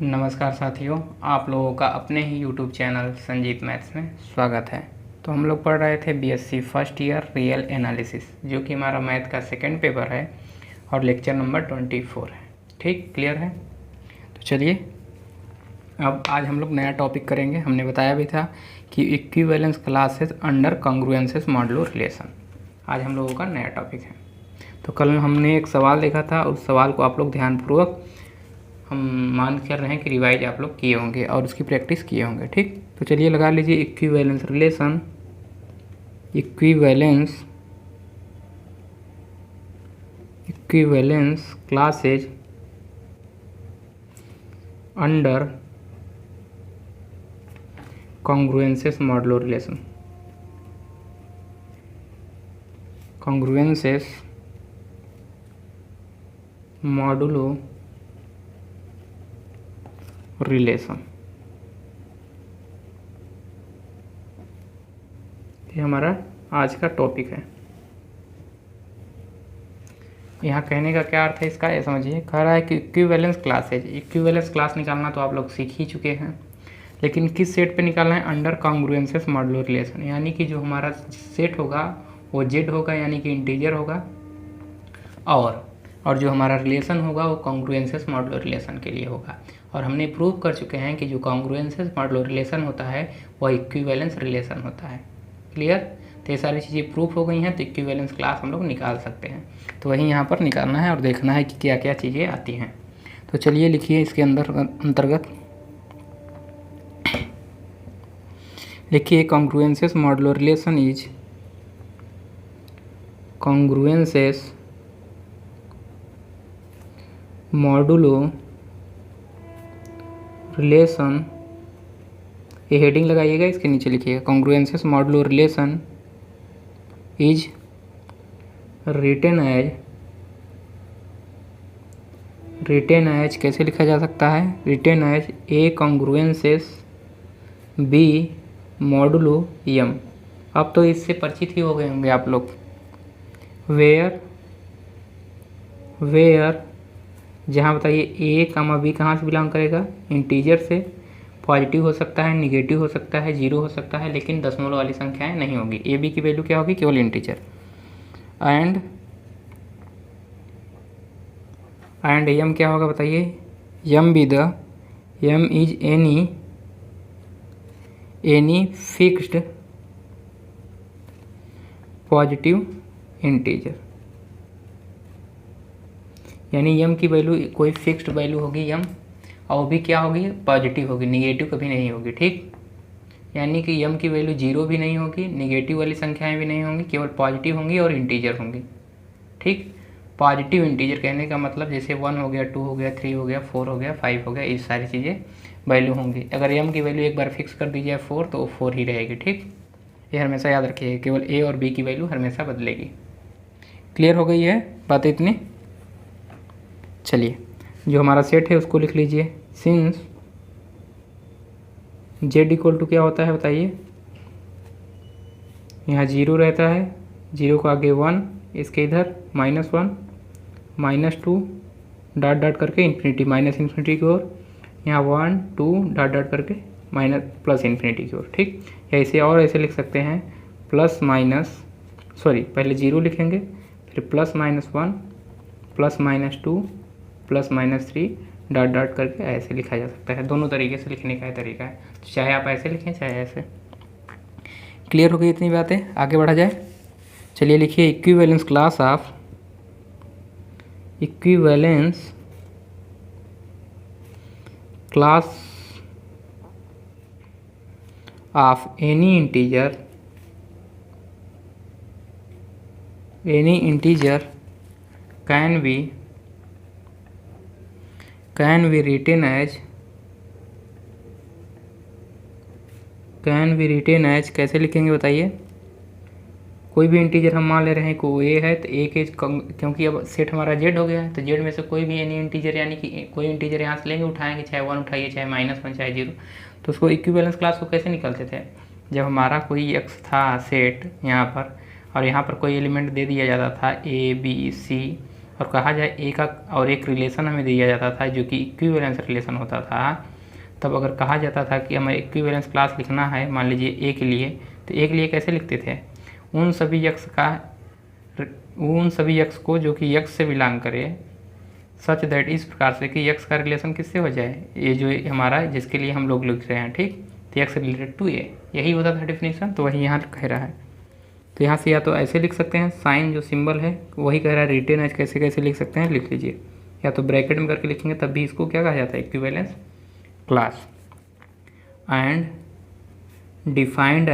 नमस्कार साथियों, आप लोगों का अपने ही YouTube चैनल संजीत मैथ्स में स्वागत है। तो हम लोग पढ़ रहे थे BSc first year real analysis, जो कि हमारा मैथ का सेकंड पेपर है और लेक्चर नंबर 24 है। ठीक, क्लियर है? तो चलिए अब आज हम लोग नया टॉपिक करेंगे। हमने बताया भी था कि equivalence classes under congruences modulo relation. आज हम लोगों का नया टॉपिक है। तो कल हमने एक सवाल देखा था, उस सवाल को आप लोग ध्यानपूर्वक हम मान कर रहे हैं कि रिवाइज आप लोग किए होंगे और उसकी प्रैक्टिस किए होंगे। ठीक, तो चलिए लगा लीजिए equivalence relation, equivalence classes under congruences modulo relation. Congruences modulo relation, ये हमारा आज का टॉपिक है। यहाँ कहने का क्या अर्थ है इसका, ये समझिए। कह रहा है कि इक्विवेलेंस क्लासेज, इक्विवेलेंस क्लास निकालना तो आप लोग सीख ही चुके हैं, लेकिन किस सेट पे निकालना है? अंडर कॉन्ग्रुएंसेस मॉडुलो रिलेशन, यानी कि जो हमारा सेट होगा वो जेड होगा, यानी कि इंटीजर होगा, और जो हमारा रिलेशन होगा वो कॉन्ग्रुएंसेस मॉडुलो रिलेशन के लिए होगा। और हमने प्रूव कर चुके हैं कि जो कॉन्ग्रुएंसेस मॉडुलो रिलेशन होता है वह इक्विवेलेंस रिलेशन होता है। क्लियर? तो ये सारी चीज़ें प्रूफ हो गई हैं, तो इक्विवेलेंस क्लास हम लोग निकाल सकते हैं। तो वही यहाँ पर निकालना है और देखना है कि क्या क्या चीज़ें आती हैं। तो चलिए लिखिए इसके अंतर्गत लिखिए congruences modulo relation is congruences modulo relation, ये हेडिंग लगाइएगा, इसके नीचे लिखिएगा congruences modulo relation is written as कैसे लिखा जा सकता है? Written as a congruences b modulo m. अब तो इससे परिचित ही हो गए होंगे आप लोग। वेयर जहाँ बताइए ए कामा बी कहाँ से बिलोंग करेगा? इंटीजर से। पॉजिटिव हो सकता है, निगेटिव हो सकता है, जीरो हो सकता है, लेकिन दशमलव वाली संख्याएं नहीं होगी। ए बी की वैल्यू क्या होगी? केवल इंटीजर। एंड एम क्या होगा बताइए? M is any fixed positive integer, यानी यम की वैल्यू कोई फिक्स्ड वैल्यू होगी यम, और वो भी क्या होगी? पॉजिटिव होगी, निगेटिव कभी नहीं होगी। ठीक, यानी कि यम की वैल्यू जीरो भी नहीं होगी, निगेटिव वाली संख्याएं भी नहीं होंगी, केवल पॉजिटिव होंगी और इंटीजर होंगी। ठीक, पॉजिटिव इंटीजर कहने का मतलब जैसे 1 हो गया, 2 हो गया, 3 हो गया, 4 हो गया, 5 हो गया, ये सारी चीज़ें वैल्यू होंगी। अगर यम की वैल्यू एक बार फिक्स कर दी जाए 4, तो वो 4 ही रहेगी। ठीक, ये हमेशा याद रखिए, केवल ए और बी की वैल्यू हमेशा बदलेगी। क्लियर हो गई है बात इतनी? चलिए जो हमारा सेट है उसको लिख लीजिए। सिंस जेड इक्वल टू क्या होता है बताइए? यहाँ 0 रहता है, 0 को आगे 1, इसके इधर -1, -2 डॉट डॉट करके इन्फिनिटी, माइनस इन्फिनिटी की ओर, यहाँ 1 2 डॉट डॉट करके माइनस प्लस इन्फिनिटी की ओर। ठीक, या इसे और ऐसे लिख सकते हैं पहले 0 लिखेंगे, फिर +-1 +-2 +-3 डॉट डॉट करके ऐसे लिखा जा सकता है। दोनों तरीके से लिखने का तरीका है, चाहे आप ऐसे लिखें चाहे ऐसे। क्लियर हो गई इतनी बातें? आगे बढ़ा जाए। चलिए लिखिए equivalence class of any integer can be written as कैसे लिखेंगे बताइए? कोई भी इंटीजर हम मान ले रहे हैं को ए है, तो ए के क्योंकि अब सेट हमारा जेड हो गया है, तो जेड में से कोई भी एनी इंटीजर, यानी कि कोई इंटीजर यहाँ से लेंगे, उठाएंगे, चाहे 1 उठाइए, चाहे -1, चाहे 0। तो उसको इक्विवेलेंस क्लास को कैसे निकालते थे? जब हमारा कोई एक्स था सेट यहाँ पर, और यहाँ पर कोई एलिमेंट दे दिया जाता था ए बी सी, और कहा जाए ए का और एक रिलेशन हमें दिया जाता था जो कि इक्विवेलेंस रिलेशन होता था, तब अगर कहा जाता था कि हमें इक्विवेलेंस क्लास लिखना है मान लीजिए ए के लिए, तो ए के लिए कैसे लिखते थे, उन सभी यक्स को जो कि यक्स से बिलोंग करे, सच दैट इस प्रकार से कि यक्स का रिलेशन किससे हो जाए, ये जो हमारा जिसके लिए हम लोग लिख रहे हैं, ठीक, तो यक्स रिलेटेड टू ए, यही होता था डेफिनेशन। तो वही यहाँ कह रहा है, तो यहाँ से या तो ऐसे लिख सकते हैं, साइन जो सिंबल है वही कह रहा है रिटेन एज कैसे कैसे लिख सकते हैं, लिख लीजिए, या तो ब्रैकेट में करके लिखेंगे तब भी इसको क्या कहा जाता है, equivalence class. And defined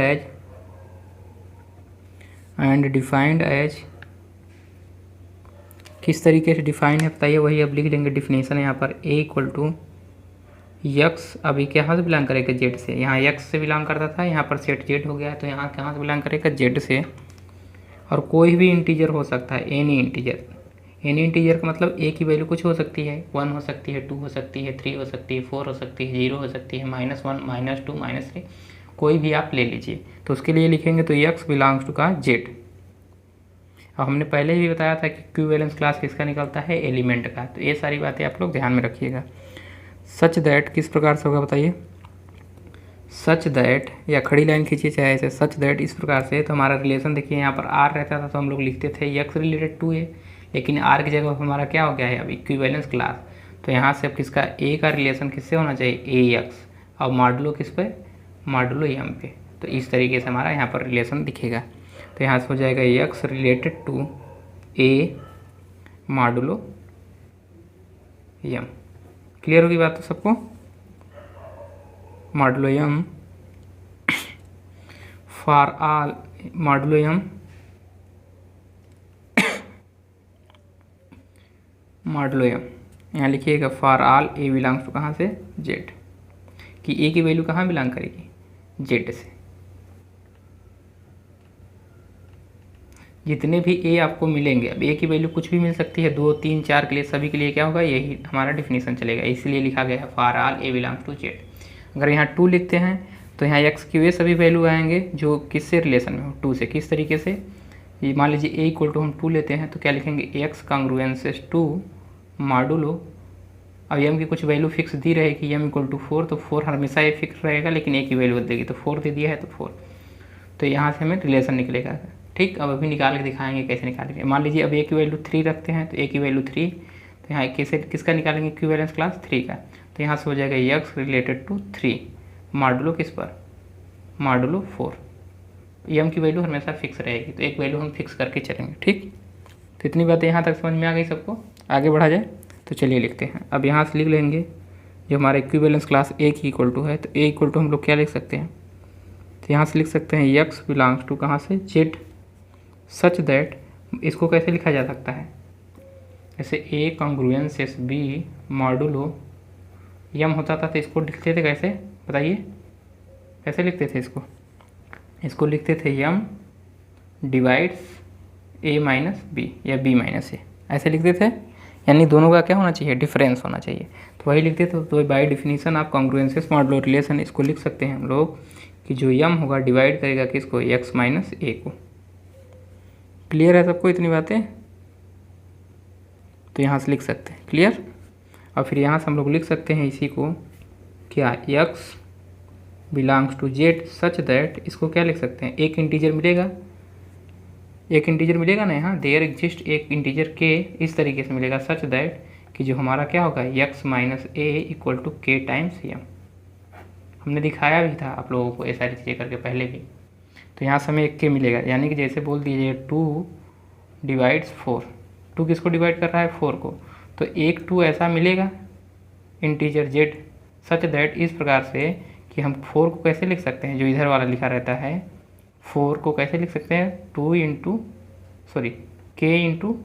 as किस तरीके से डिफाइन है बताइए, वही अब लिख लेंगे डिफिनेशन यहाँ पर, ए इक्वल टू यक्स, अभी कहाँ से बिलोंग करेगा, जेड से, यहाँ यक्स से बिलोंग करता था, यहाँ पर सेट जेड हो गया, तो यहाँ कहाँ से बिलोंग करेगा, जेड से। और कोई भी इंटीजर हो सकता है, एनी इंटीजर का मतलब ए की वैल्यू कुछ हो सकती है, 1 हो सकती है, 2 हो सकती है, 3 हो सकती है, 4 हो सकती है, 0 हो सकती है, -1 -2 -3, कोई भी आप ले लीजिए। तो उसके लिए लिखेंगे तो यक्स बिलोंग्स टू का जेड। और हमने पहले ही बताया था कि इक्विवेलेंस क्लास किसका निकलता है, एलिमेंट का। तो ये सारी बातें आप लोग ध्यान में रखिएगा। सच दैट किस प्रकार से होगा बताइए, सच दैट, या खड़ी लाइन खींचिए चाहे ऐसे, सच दैट इस प्रकार से। तो हमारा रिलेशन देखिए यहाँ पर आर रहता था तो हम लोग लिखते थे यक्स रिलेटेड टू ए, लेकिन आर की जगह हमारा क्या हो गया है अब इक्विवेलेंस क्लास। तो यहाँ से अब किसका ए का रिलेशन किससे होना चाहिए, ए यक्स, और मॉडुलो किस पे, मॉडुलो एम पे। तो इस तरीके से हमारा यहाँ पर रिलेशन दिखेगा। तो यहाँ से हो जाएगा x related to a modulo m. Clear होगी बात तो सबको, modulo m for all, modulo m modulo m, यहाँ लिखिएगा for all a belongs to कहाँ से, जेड, कि ए की वैल्यू कहाँ बिलोंग करेगी, जेड से। जितने भी ए आपको मिलेंगे, अब ए की वैल्यू कुछ भी मिल सकती है, 2 3 4 के लिए, सभी के लिए क्या होगा, यही हमारा डिफिनीशन चलेगा, इसलिए लिखा गया है for all a belongs to Z. अगर यहाँ 2 लिखते हैं तो यहाँ एक्स की वे सभी वैल्यू आएंगे जो किससे रिलेशन में हो, 2 से। किस तरीके से, ये मान लीजिए ए इक्वल टू हम 2 लेते हैं तो क्या लिखेंगे, एक्स कांग्रुएंसेस 2 मॉडुलो, अब एम की कुछ वैल्यू फिक्स दी रहेगी, एम इक्वल टू 4, तो 4 हमेशा ये फिक्स रहेगा, लेकिन ए की वैल्यू बदलेगी, तो 4 दे दिया है तो 4, तो यहाँ से हमें रिलेशन निकलेगा, ठीक। अब अभी निकाल के दिखाएंगे कैसे निकालेंगे। मान लीजिए अब ए की वैल्यू 3 रखते हैं, तो ए की वैल्यू 3, तो यहाँ कैसे किसका निकालेंगे, इक्विवेलेंस क्लास 3 का। तो यहाँ से हो जाएगा यक्स रिलेटेड टू 3 मॉडुलो किस पर, मॉडुलो 4। एम की वैल्यू हमेशा फिक्स रहेगी, तो एक वैल्यू हम फिक्स करके चलेंगे, ठीक। तो इतनी बातें यहाँ तक समझ में आ गई सबको, आगे बढ़ा जाए। तो चलिए लिखते हैं, अब यहाँ से लिख लेंगे जो हमारा इक्विवेलेंस क्लास ए की इक्वल टू है, तो ए इक्वल टू हम लोग क्या लिख सकते हैं, तो यहाँ से लिख सकते हैं यक्स बिलोंग्स टू कहाँ से, जेड, सच दैट, इसको कैसे लिखा जा सकता है, जैसे ए कॉन्ग्रुएंसेस बी मॉडुलो यम होता था, तो इसको लिखते थे कैसे बताइए, कैसे लिखते थे इसको लिखते थे यम डिवाइड्स ए माइनस बी या बी माइनस ए, ऐसे लिखते थे, यानी दोनों का क्या होना चाहिए, डिफरेंस होना चाहिए, तो वही लिखते थे। तो बाय डिफिनीशन आप कॉन्ग्रुएंसेस मॉडुलो रिलेशन इसको लिख सकते हैं हम लोग कि जो यम होगा डिवाइड करेगा किसको, एक्स माइनस ए को। क्लियर है सबको इतनी बातें, तो यहाँ से लिख सकते हैं, क्लियर। और फिर यहाँ से हम लोग लिख सकते हैं इसी को क्या, x belongs to Z such that, इसको क्या लिख सकते हैं, एक इंटीजर मिलेगा ना, यहाँ देयर एग्जिस्ट एक इंटीजर के, इस तरीके से मिलेगा सच दैट कि जो हमारा क्या होगा, x minus a equal to k times m. हमने दिखाया भी था आप लोगों को ये सारी चीज़ें करके पहले भी। तो यहाँ से हमें एक के मिलेगा, यानी कि जैसे बोल दीजिए 2 डिवाइड्स 4, 2 किसको डिवाइड कर रहा है, 4 को, तो एक 2 ऐसा मिलेगा इंटीजर जेड सच दैट, इस प्रकार से कि हम 4 को कैसे लिख सकते हैं, जो इधर वाला लिखा रहता है 4 को कैसे लिख सकते हैं, के इंटू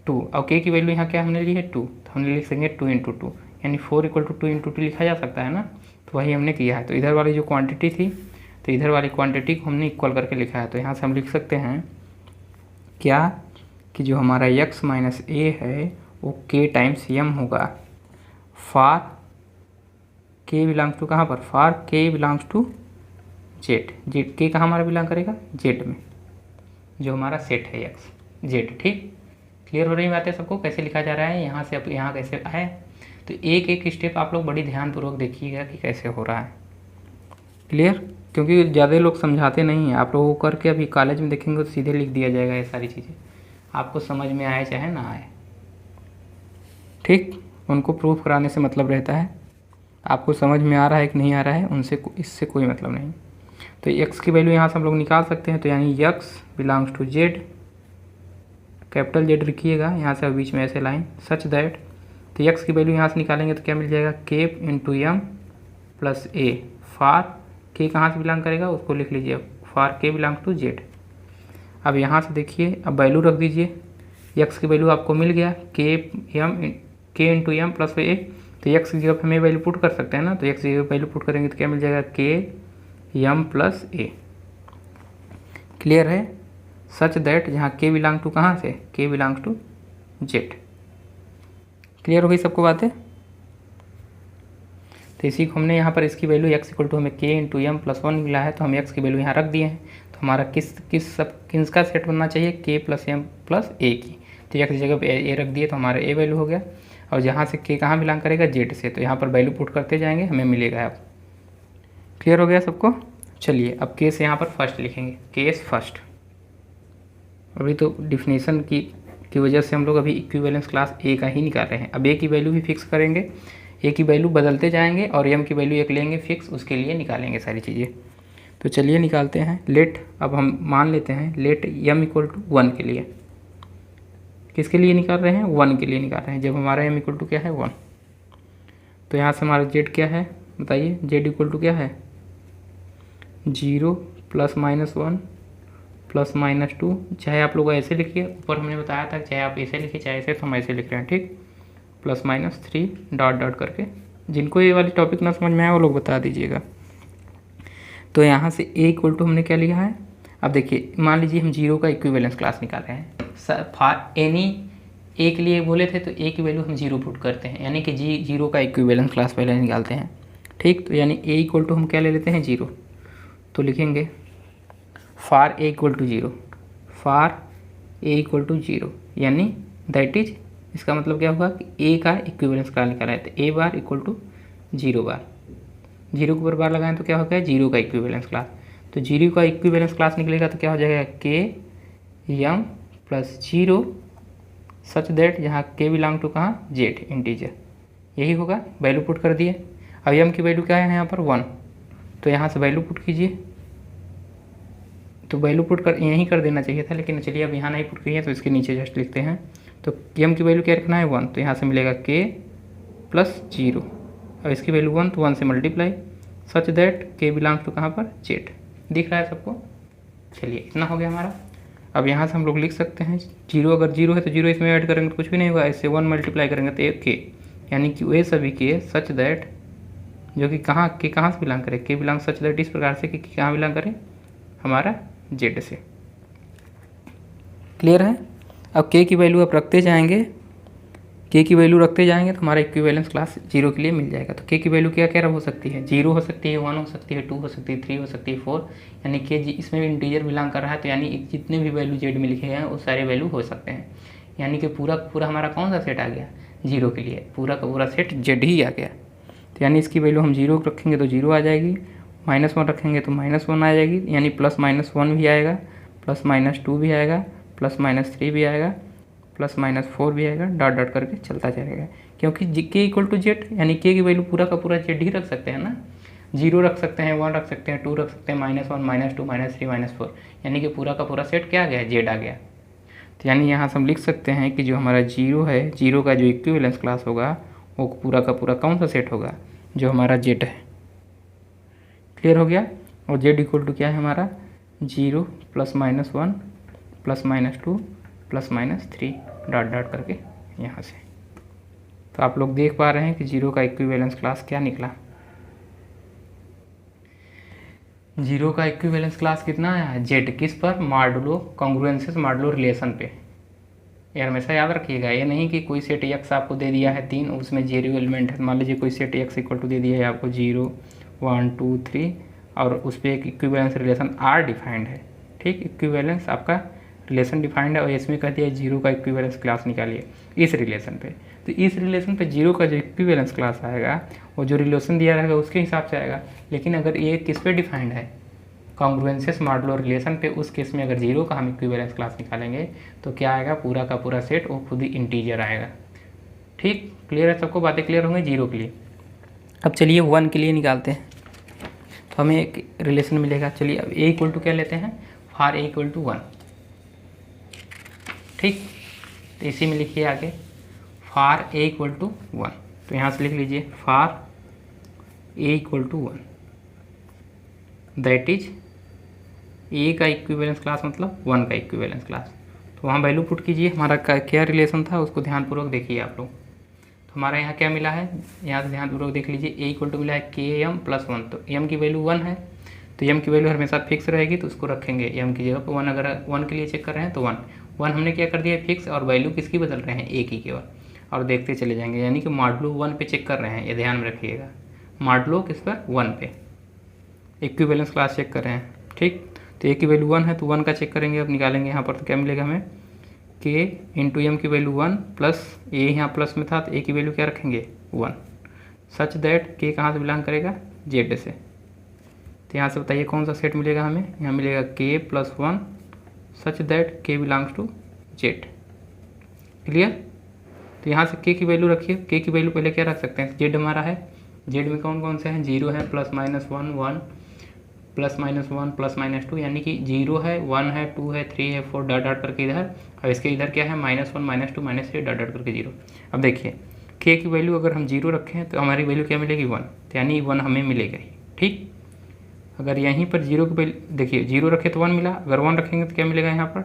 2, और के की वैल्यू यहाँ क्या हमने ली है 2, तो हमने लिख सकेंगे 2 × 2, यानी 4 = 2 × 2 लिखा जा सकता है ना, तो वही हमने किया है। तो इधर वाली जो क्वांटिटी थी, तो इधर वाली क्वांटिटी को हमने इक्वल करके लिखा है, तो यहाँ से हम लिख सकते हैं क्या कि जो हमारा यक्स माइनस ए है वो के टाइम्स यम होगा फॉर के बिलोंग्स टू कहाँ पर, फॉर के बिलोंग्स टू जेड, के कहाँ हमारा बिलोंग करेगा, जेड में, जो हमारा सेट है एक्स जेड, ठीक। क्लियर हो रही बात है सबको, कैसे लिखा जा रहा है, यहाँ से अब यहाँ कैसे आए। तो एक एक स्टेप आप लोग बड़ी ध्यानपूर्वक देखिएगा कि कैसे हो रहा है। क्लियर, क्योंकि ज़्यादा लोग समझाते नहीं हैं, आप लोगों को करके अभी कॉलेज में देखेंगे तो सीधे लिख दिया जाएगा ये सारी चीज़ें, आपको समझ में आए चाहे ना आए। ठीक, उनको प्रूफ कराने से मतलब रहता है, आपको समझ में आ रहा है कि नहीं आ रहा है उनसे इससे कोई मतलब नहीं। तो x की वैल्यू यहाँ से हम लोग निकाल सकते हैं। तो यानी x belongs to z, capital Z लिखिएगा यहाँ से, बीच में ऐसे लाइन, सच दैट। तो x की वैल्यू यहाँ से निकालेंगे तो क्या मिल जाएगा, k into m plus a। For k कहाँ से बिलोंग करेगा उसको लिख लीजिए, for k belong to z। अब यहाँ से देखिए, अब वैल्यू रख दीजिए, x की वैल्यू आपको मिल गया k into m plus a। तो x की जगह हमें वैल्यू पुट कर सकते हैं ना, तो x की जगह वैल्यू पुट करेंगे तो क्या मिल जाएगा, k m plus a। Clear है, सच दैट जहाँ k बिलोंग टू कहाँ से, k belongs to z। Clear हो गई सबको बातें। तो इसी को हमने यहाँ पर इसकी वैल्यू x इक्वल टू हमें k इंटू एम प्लस 1 मिला है, तो हम x की वैल्यू यहाँ रख दिए हैं। तो हमारा किसका सेट बनना चाहिए, k plus m plus a की। तो x की जगह पे a रख दिए तो हमारा a वैल्यू हो गया। और जहाँ से k कहाँ बिलोंग करेगा, z से, तो यहाँ पर वैल्यू पुट करते जाएंगे, हमें मिलेगा। अब क्लियर हो गया सबको। चलिए अब k से यहाँ पर फर्स्ट लिखेंगे, केस फर्स्ट। अभी तो डिफिनेशन की वजह से हम लोग अभी इक्विवेलेंस क्लास a का ही निकाल रहे हैं। अब a की वैल्यू भी फिक्स करेंगे, a की वैल्यू बदलते जाएंगे और m की वैल्यू एक लेंगे फिक्स, उसके लिए निकालेंगे सारी चीज़ें। तो चलिए निकालते हैं। लेट, अब हम मान लेते हैं लेट m इक्वल टू 1 के लिए, किसके लिए निकाल रहे हैं, 1 के लिए निकाल रहे हैं, जब हमारा m इक्वल टू क्या है 1। तो यहाँ से हमारा z क्या है बताइए, z इक्वल टू क्या है 0 प्लस माइनस 1 प्लस माइनस 2। चाहे आप लोग ऐसे लिखिए, ऊपर हमने बताया था चाहे आप ऐसे लिखिए चाहे ऐसे, तो हम ऐसे लिख रहे हैं, ठीक। प्लस माइनस 3 डॉट डॉट करके। जिनको ये वाली टॉपिक ना समझ में आए वो लोग बता दीजिएगा। तो यहाँ से a इक्वल टू हमने क्या लिया है, अब देखिए मान लीजिए हम 0 का इक्विवेलेंस क्लास निकाल रहे हैं। फॉर एनी a के लिए बोले थे तो a की वैल्यू हम 0 पुट करते हैं, यानी कि 0 का इक्विवेलेंस क्लास पहले निकालते हैं, ठीक। तो यानी a इक्वल टू हम क्या ले लेते हैं 0। तो लिखेंगे for a equal to 0, for a equal to 0, यानी दैट इज, इसका मतलब क्या होगा कि a का इक्विवेलेंस क्लास निकाला है। तो a बार इक्वल टू 0 बार, 0 के ऊपर बार लगाएं तो क्या हो गया 0 का इक्विवेलेंस क्लास। तो 0 का इक्विवेलेंस क्लास निकलेगा तो क्या हो जाएगा k m plus 0 such that जहाँ k बिलोंग टू कहाँ z इंटीजर, यही होगा। वैल्यू पुट कर दिए। अब m की वैल्यू क्या है यहाँ पर 1, तो यहाँ से वैल्यू पुट कीजिए। तो वैल्यू पुट कर यहीं कर देना चाहिए था, लेकिन चलिए अब यहाँ नहीं पुट की है तो इसके नीचे जस्ट लिखते हैं। तो m की वैल्यू क्या रखना है 1, तो यहाँ से मिलेगा k प्लस 0। अब इसकी वैल्यू 1 तो 1 से multiply such that k belongs to कहाँ पर z। दिख रहा है सबको। चलिए इतना हो गया हमारा। अब यहाँ से हम लोग लिख सकते हैं 0, अगर 0 है तो 0 इसमें ऐड करेंगे तो कुछ भी नहीं होगा, इससे 1 मल्टीप्लाई करेंगे तो k, यानी कि वे सभी k सच दैट जो कि कहाँ से बिलोंग करे, k बिलोंग सच दैट इस प्रकार से कि कहाँ बिलोंग करे हमारा z से। क्लियर है। अब k की वैल्यू आप रखते जाएंगे, k की वैल्यू रखते जाएंगे तो हमारा इक्विवेलेंस क्लास 0 के लिए मिल जाएगा। तो k की वैल्यू क्या क्या हो सकती है, 0 हो सकती है, 1 हो सकती है, 2 हो सकती है, 3 हो सकती है, 4, यानी k इसमें भी इंटीजर बिलोंग कर रहा है। तो यानी जितने भी वैल्यू z में लिखे हैं वो सारे वैल्यू हो सकते हैं, यानी कि पूरा हमारा कौन सा सेट आ गया 0 के लिए, पूरा का पूरा सेट z ही आ गया। तो यानी इसकी वैल्यू हम 0 रखेंगे तो 0 आ जाएगी, -1 रखेंगे तो -1 आ जाएगी, यानी प्लस माइनस 1 भी आएगा, प्लस माइनस 2 भी आएगा, प्लस माइनस 3 भी आएगा, प्लस माइनस 4 भी आएगा, डॉट डॉट करके चलता जाएगा। क्योंकि k इक्वल टू z, यानी k की वैल्यू पूरा का पूरा z ही रख सकते हैं ना, 0 रख सकते हैं, 1 रख सकते हैं, 2 रख सकते हैं, -1 -2 -3 -4, यानी कि पूरा का पूरा सेट क्या आ गया z आ गया। तो यानी यहाँ से हम लिख सकते हैं कि जो हमारा 0 है, 0 का जो इक्विवेलेंस क्लास होगा वो पूरा का पूरा कौन सा सेट होगा, जो हमारा z है। क्लियर हो गया। और z इक्वल टू क्या है हमारा 0 plus minus 1 plus minus 2 plus minus 3 dot dot करके यहाँ से। तो आप लोग देख पा रहे हैं कि 0 का इक्विवेलेंस क्लास क्या निकला। 0 का इक्विवेलेंस क्लास कितना आया z, किस पर, मॉडुलो कॉन्ग्रुएंसेस मॉडुलो रिलेशन पे। यार हमेशा याद रखिएगा, ये नहीं कि कोई सेट x आपको दे दिया है 3, उसमें 0 एलिमेंट है। मान लीजिए कोई सेट x इक्वल टू दे दिया है आपको 0 1 2 3 और उस पर एक इक्विवेलेंस रिलेशन R डिफाइंड है, ठीक। इक्विवेलेंस आपका रिलेशन डिफाइंड है और इसमें कह दिया जीरो का इक्विवेलेंस क्लास निकालिए इस रिलेशन पे। तो इस रिलेशन पे जीरो का जो इक्विवेलेंस क्लास आएगा वो जो रिलेशन दिया रहेगा उसके हिसाब से आएगा। लेकिन अगर ये किस पे डिफाइंड है, कॉन्ग्रुएंसेस मॉडुलो रिलेशन पे, उस केस में अगर जीरो का हम इक्विवेलेंस क्लास निकालेंगे तो क्या आएगा, पूरा का पूरा सेट वो खुद ही इंटीजर आएगा। ठीक, क्लियर है सबको, बातें क्लियर होंगी जीरो के लिए। अब चलिए 1 के लिए निकालते हैं तो हमें एक रिलेशन मिलेगा। चलिए अब ए इक्वल टू क्या लेते हैं, फॉर ए इक्वल टू 1। ठीक, तो इसी में लिखिए आगे फॉर ए इक्वल टू 1। तो यहाँ से लिख लीजिए for a equal to 1, that is a का इक्विवेलेंस क्लास मतलब 1 का इक्विवेलेंस क्लास। तो वहाँ वैल्यू पुट कीजिए, हमारा क्या रिलेशन था उसको ध्यानपूर्वक देखिए आप लोग। तो हमारा यहाँ क्या मिला है, यहाँ से ध्यानपूर्वक देख लीजिए, ए इक्वल टू मिला है के एम प्लस 1। तो एम की वैल्यू 1 है तो एम की वैल्यू हमेशा फिक्स रहेगी, तो उसको रखेंगे एम की जगह पर 1। अगर 1 के लिए चेक कर रहे हैं तो 1 हमने क्या कर दिया फिक्स, और वैल्यू किसकी बदल रहे हैं, ए की केवल, और देखते चले जाएंगे। यानी कि मॉडुलो 1 पे चेक कर रहे हैं, ये ध्यान में रखिएगा, मॉडुलो किस पर, 1 पे इक्विवेलेंस क्लास चेक कर रहे हैं। ठीक, तो ए की वैल्यू 1 है तो 1 का चेक करेंगे, अब निकालेंगे यहाँ पर। तो क्या मिलेगा हमें, के इंटू एम की वैल्यू 1 प्लस ए, यहाँ प्लस में था तो ए की वैल्यू क्या रखेंगे 1, सच दैट के कहाँ से बिलोंग करेगा, जेड से। तो यहाँ से बताइए कौन सा सेट मिलेगा हमें, यहाँ मिलेगा के प्लस 1 सच दैट के बिलोंग्स टू जेड। क्लियर, तो यहाँ से के की वैल्यू रखिए, के की वैल्यू पहले क्या रख सकते हैं, जेड हमारा है, जेड में कौन कौन से हैं, 0 है, plus minus 1 1, plus minus 1 plus minus 2, यानी कि 0 है, 1 है, 2 है, 3 है, 4 डॉट डॉट करके इधर, और इसके इधर क्या है, -1 -2 -3 डॉट डॉट करके 0। अब देखिए के की वैल्यू अगर हम 0 रखें तो हमारी वैल्यू क्या मिलेगी 1, तो यानी 1 हमें मिलेगा ही। ठीक, अगर यहीं पर 0 की वैल्यू देखिए 0 रखे तो 1 मिला, अगर 1 रखेंगे तो क्या मिलेगा यहाँ पर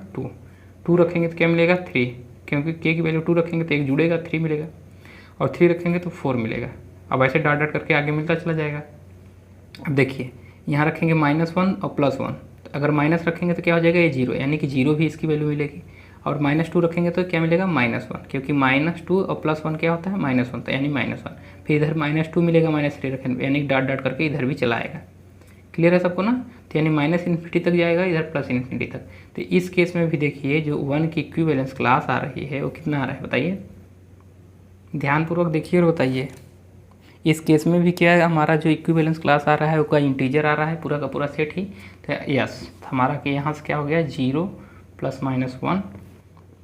2 रखेंगे तो क्या मिलेगा 3, क्योंकि के की वैल्यू 2 रखेंगे तो एक जुड़ेगा 3 मिलेगा, और 3 रखेंगे तो 4 मिलेगा। अब ऐसे डॉट डॉट करके आगे मिलता चला जाएगा। अब देखिए यहाँ रखेंगे -1 और +1, तो अगर माइनस रखेंगे तो क्या हो जाएगा ये 0, यानी कि 0 भी इसकी वैल्यू मिलेगी, और -2 रखेंगे तो क्या मिलेगा -1, क्योंकि -2 और +1 क्या होता है -1, तो यानी -1, फिर इधर -2 मिलेगा, -3 रखेंगे, यानी डॉट डॉट करके इधर भी चला आएगा। क्लियर है सबको ना, तो यानी -∞ तक जाएगा, इधर +∞ तक। तो इस केस में भी देखिए जो 1 की इक्विवेलेंस क्लास आ रही है वो कितना आ रहा है बताइए, ध्यानपूर्वक देखिए और बताइए। इस केस में भी क्या है, हमारा जो इक्विवेलेंस क्लास आ रहा है उसका इंटीजर आ रहा है, पूरा का पूरा सेट ही। तो यस, हमारा कि यहाँ से क्या हो गया 0 +- 1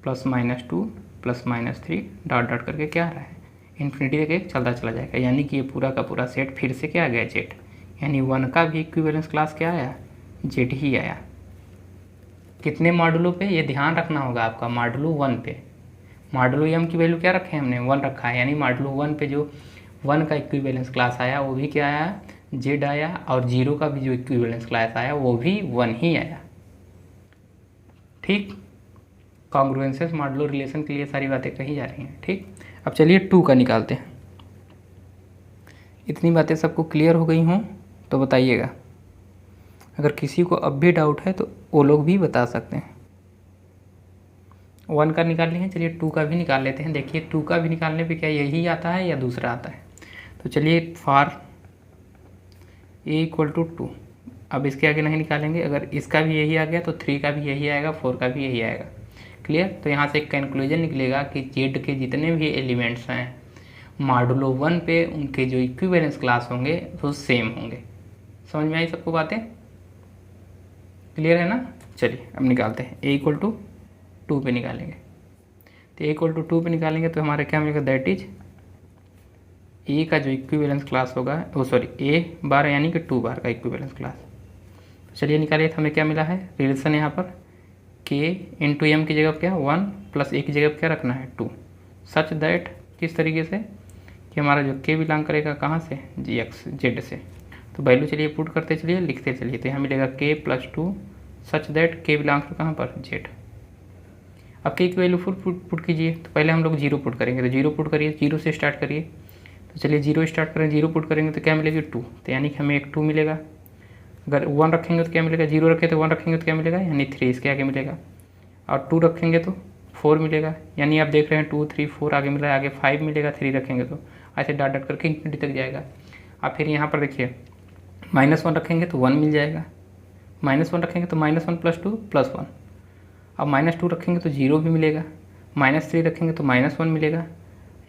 +- 2 +-3 डॉट डॉट करके क्या आ रहा है इन्फिनिटी तक चलता चला जाएगा, यानी कि ये पूरा का पूरा सेट फिर से क्या आ गया जेड, यानी 1 का भी इक्विवेलेंस क्लास क्या आया, जेड ही आया। कितने मॉडुलो पे, ये ध्यान रखना होगा आपका, मॉडुलो 1 पे। मॉडुलो एम की वैल्यू क्या रखे हैं हमने 1 रखा है, यानी मॉडुलो 1 पे जो 1 का इक्विवेलेंस क्लास आया वो भी क्या आया, जेड आया, और 0 का भी जो इक्विवेलेंस क्लास आया वो भी 1 ही आया। ठीक, कॉन्ग्रुएंसेस मॉडुलो रिलेशन के लिए सारी बातें कही जा रही हैं। ठीक, अब चलिए 2 का निकालते हैं। इतनी बातें सबको क्लियर हो गई हों तो बताइएगा, अगर किसी को अब भी डाउट है तो वो लोग भी बता सकते हैं। 1 का निकाल लिए, चलिए 2 का भी निकाल लेते हैं। देखिए 2 का भी निकालने पे क्या यही आता है या दूसरा आता है, तो चलिए फॉर ए इक्वल टू 2, अब इसके आगे नहीं निकालेंगे, अगर इसका भी यही आ गया तो 3 का भी यही आएगा, 4 का भी यही आएगा। क्लियर, तो यहाँ से एक कंक्लूजन निकलेगा कि जेड के जितने भी एलिमेंट्स हैं मॉडुलो 1 पे उनके जो इक्विवेलेंस क्लास होंगे वो सेम होंगे। समझ में आई सबको बातें, क्लियर है ना। चलिए अब निकालते हैं, ए इक्वल टू 2 पे निकालेंगे, तो ए इक्वल टू 2 पे निकालेंगे तो हमारे क्या मिलेगा, दैट इज ए का जो इक्विवेलेंस क्लास होगा, वो सॉरी ए बार यानी कि 2 बार का इक्विवेलेंस क्लास। चलिए निकालिए, तो हमें क्या मिला है रिलेशन यहाँ पर, के इंटू एम की जगह क्या 1 प्लस ए की जगह क्या रखना है 2, सच दैट किस तरीके से कि हमारा जो के बिलोंग करेगा कहाँ से, जी एक्स जेड से। तो वैल्यू चलिए पुट करते चलिए, लिखते चलिए, तो यहाँ मिलेगा के प्लस 2 सच दैट के बिलोंग्स टू कहाँ पर, जेड। अब के की वैल्यू पुट कीजिए, तो पहले हम लोग 0 पुट करेंगे, तो 0 पुट करिए, 0 से स्टार्ट करिए। तो चलिए 0 स्टार्ट करें, 0 पुट करेंगे तो क्या मिलेगी 2, तो यानी कि हमें एक 2 मिलेगा। अगर 1 रखेंगे तो क्या मिलेगा, 0 रखें तो 1 रखेंगे तो क्या मिलेगा, यानी 3 इसके आगे मिलेगा, और 2 रखेंगे तो 4 मिलेगा, यानी आप देख रहे हैं 2 3 4 आगे मिल रहा है, आगे 5 मिलेगा 3 रखेंगे तो, ऐसे डॉट डॉट करके इन्फिनिटी तक जाएगा। आप फिर यहाँ पर देखिए -1 रखेंगे तो 1 मिल जाएगा, -1 रखेंगे तो -1 + 2 + 1, अब -2 रखेंगे तो 0 भी मिलेगा, -3 रखेंगे तो -1 मिलेगा,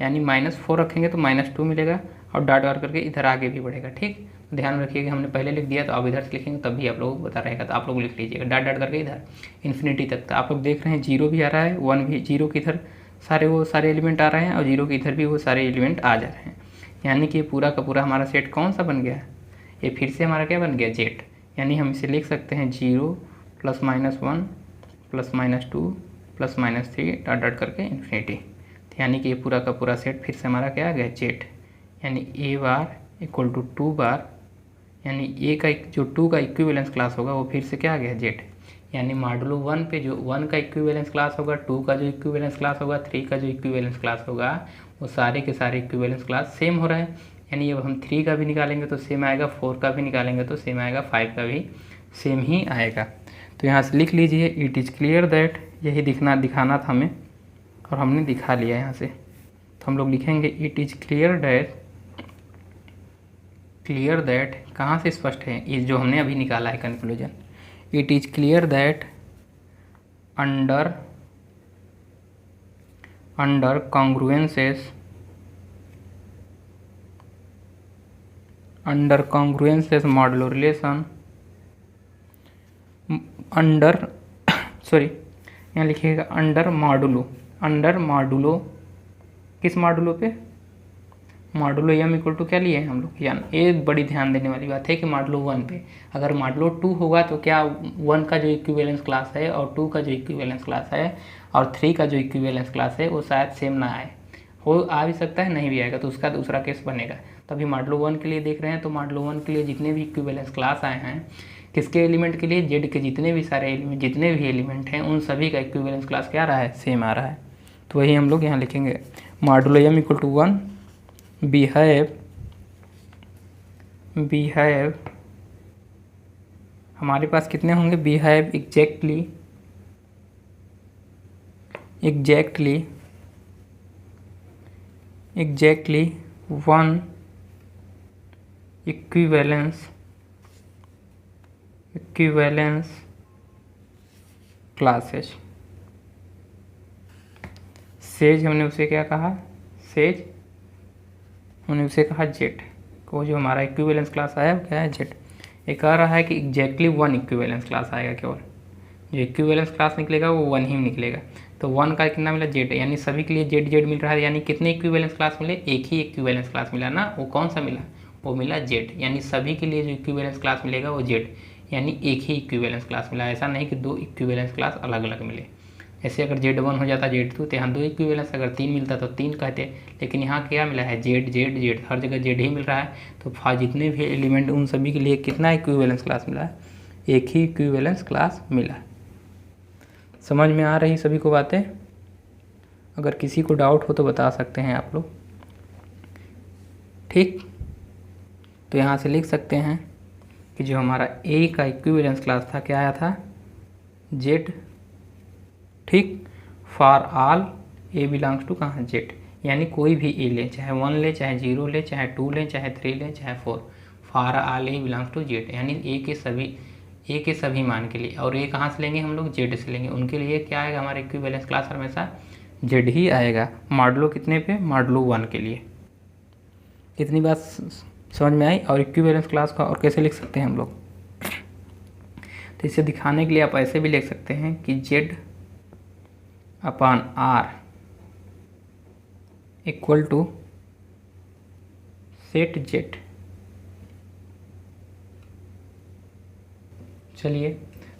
यानी -4 रखेंगे तो -2 मिलेगा, और डॉट डॉट करके इधर आगे भी बढ़ेगा। ठीक, ध्यान रखिए कि हमने पहले लिख दिया, तो अब इधर से लिखेंगे तब भी आप लोगों को पता रहेगा, तो आप लोग लिख लीजिएगा डॉट डॉट करके इधर इन्फिनिटी तक। तो आप लोग देख रहे हैं 0 भी आ रहा है, 1 भी, 0 के इधर सारे एलिमेंट आ रहे हैं और 0 के इधर भी वो सारे एलिमेंट आ जा रहे हैं, यानी कि ये पूरा का पूरा हमारा सेट कौन सा बन गया, ये फिर से हमारा क्या बन गया, जेड। यानी हम इसे लिख सकते हैं 0 +- 1 +- 2 +- 3 डॉट डॉट करके इन्फिनिटी। यानी कि ये पूरा का पूरा सेट फिर से हमारा क्या आ गया, जेड। यानी ए बार इक्वल टू 2 बार, यानी ए का जो 2 का इक्विवेलेंस क्लास होगा वो फिर से क्या आ गया, जेड। यानी मॉडुलो 1 पे जो 1 का इक्विवेलेंस क्लास होगा, 2 का जो इक्विवेलेंस क्लास होगा, 3 का जो इक्विवेलेंस क्लास होगा, वो सारे के सारे इक्विवेलेंस क्लास सेम हो रहा है। यानी अब हम 3 का भी निकालेंगे तो सेम आएगा, 4 का भी निकालेंगे तो सेम आएगा, 5 का भी सेम ही आएगा। तो यहाँ से लिख लीजिए, इट इज़ क्लियर दैट, यही दिखाना था हमें और हमने दिखा लिया यहाँ से। तो हम लोग लिखेंगे इट इज़ क्लियर दैट कहाँ से स्पष्ट है, ये जो हमने अभी निकाला है conclusion. It is clear that under congruences modulo relation यहाँ लिखिएगा अंडर मॉडुलो किस मॉडुलो पे, मॉडुलो m इक्वल टू क्या लिए हैं हम लोग, यानी ये बड़ी ध्यान देने वाली बात है कि मॉडुलो 1 पे, अगर मॉडुलो 2 होगा तो क्या 1 का जो इक्विवेलेंस क्लास है और 2 का जो इक्विवेलेंस क्लास है और 3 का जो इक्विवेलेंस क्लास है वो शायद सेम ना आए, हो आ भी सकता है नहीं भी आएगा, तो उसका दूसरा केस बनेगा। तभी मॉडुलो 1 के लिए देख रहे हैं, तो मॉडुलो 1 के लिए जितने भी इक्विवेलेंस क्लास आए हैं, किसके एलिमेंट के लिए, जेड के जितने भी एलिमेंट हैं उन सभी का इक्विवेलेंस क्लास क्या आ रहा है, सेम आ रहा है। तो वही हम लोग यहाँ लिखेंगे modulo m equal to 1 we have हमारे पास कितने होंगे, बिहेव एग्जैक्टली 1 इक्विवेलेंस क्लासेज। सेज हमने उसे क्या कहा, हमने उसे कहा जेड को, जो हमारा इक्विवेलेंस क्लास आया वो क्या है, जेड। ये कह रहा है कि एग्जैक्टली 1 इक्विवेलेंस क्लास आएगा, केवल जो इक्विवेलेंस क्लास निकलेगा वो 1 ही निकलेगा। तो 1 का कितना मिला, जेड, यानी सभी के लिए जेड जेड मिल रहा है। यानी कितने इक्विवेलेंस क्लास मिले, एक ही इक्विवेलेंस क्लास मिला ना, वो कौन सा मिला, वो मिला जेड। यानी सभी के लिए जो इक्विवेलेंस क्लास मिलेगा वो जेड, यानी एक ही इक्विवेलेंस क्लास मिला, ऐसा नहीं कि 2 इक्विवेलेंस क्लास अलग अलग मिले। ऐसे अगर Z1 हो जाता Z2 तो यहाँ 2 इक्विवेलेंस, अगर 3 मिलता तो 3 कहते, लेकिन यहाँ क्या मिला है, जेड जेड जेड, हर जगह जेड ही मिल रहा है। तो जितने भी एलिमेंट उन सभी के लिए कितना इक्विवेलेंस क्लास मिला है, एक ही इक्विवेलेंस क्लास मिला। समझ में आ रही सभी को बातें, अगर किसी को डाउट हो तो बता सकते हैं आप लोग। ठीक, तो यहाँ से लिख सकते हैं कि जो हमारा A का इक्विवेलेंस क्लास था क्या आया था, जेड। ठीक, for all A belongs to कहाँ, जेड। यानी कोई भी A ले, चाहे 1 ले, चाहे 0 ले, चाहे 2 ले, चाहे 3 ले, चाहे 4, for all A belongs to Z. यानी A के सभी मान के लिए, और A कहाँ से लेंगे हम लोग, जेड से लेंगे, उनके लिए क्या आएगा, हमारा इक्विवेलेंस क्लास हमेशा जेड ही आएगा। मॉडुलो कितने पे, मॉडुलो 1 के लिए। इतनी बात समझ में आई। और इक्विवेलेंस क्लास का और कैसे लिख सकते हैं हम लोग, तो इसे दिखाने के लिए आप ऐसे भी लिख सकते हैं कि Z upon R equal to set Z. चलिए,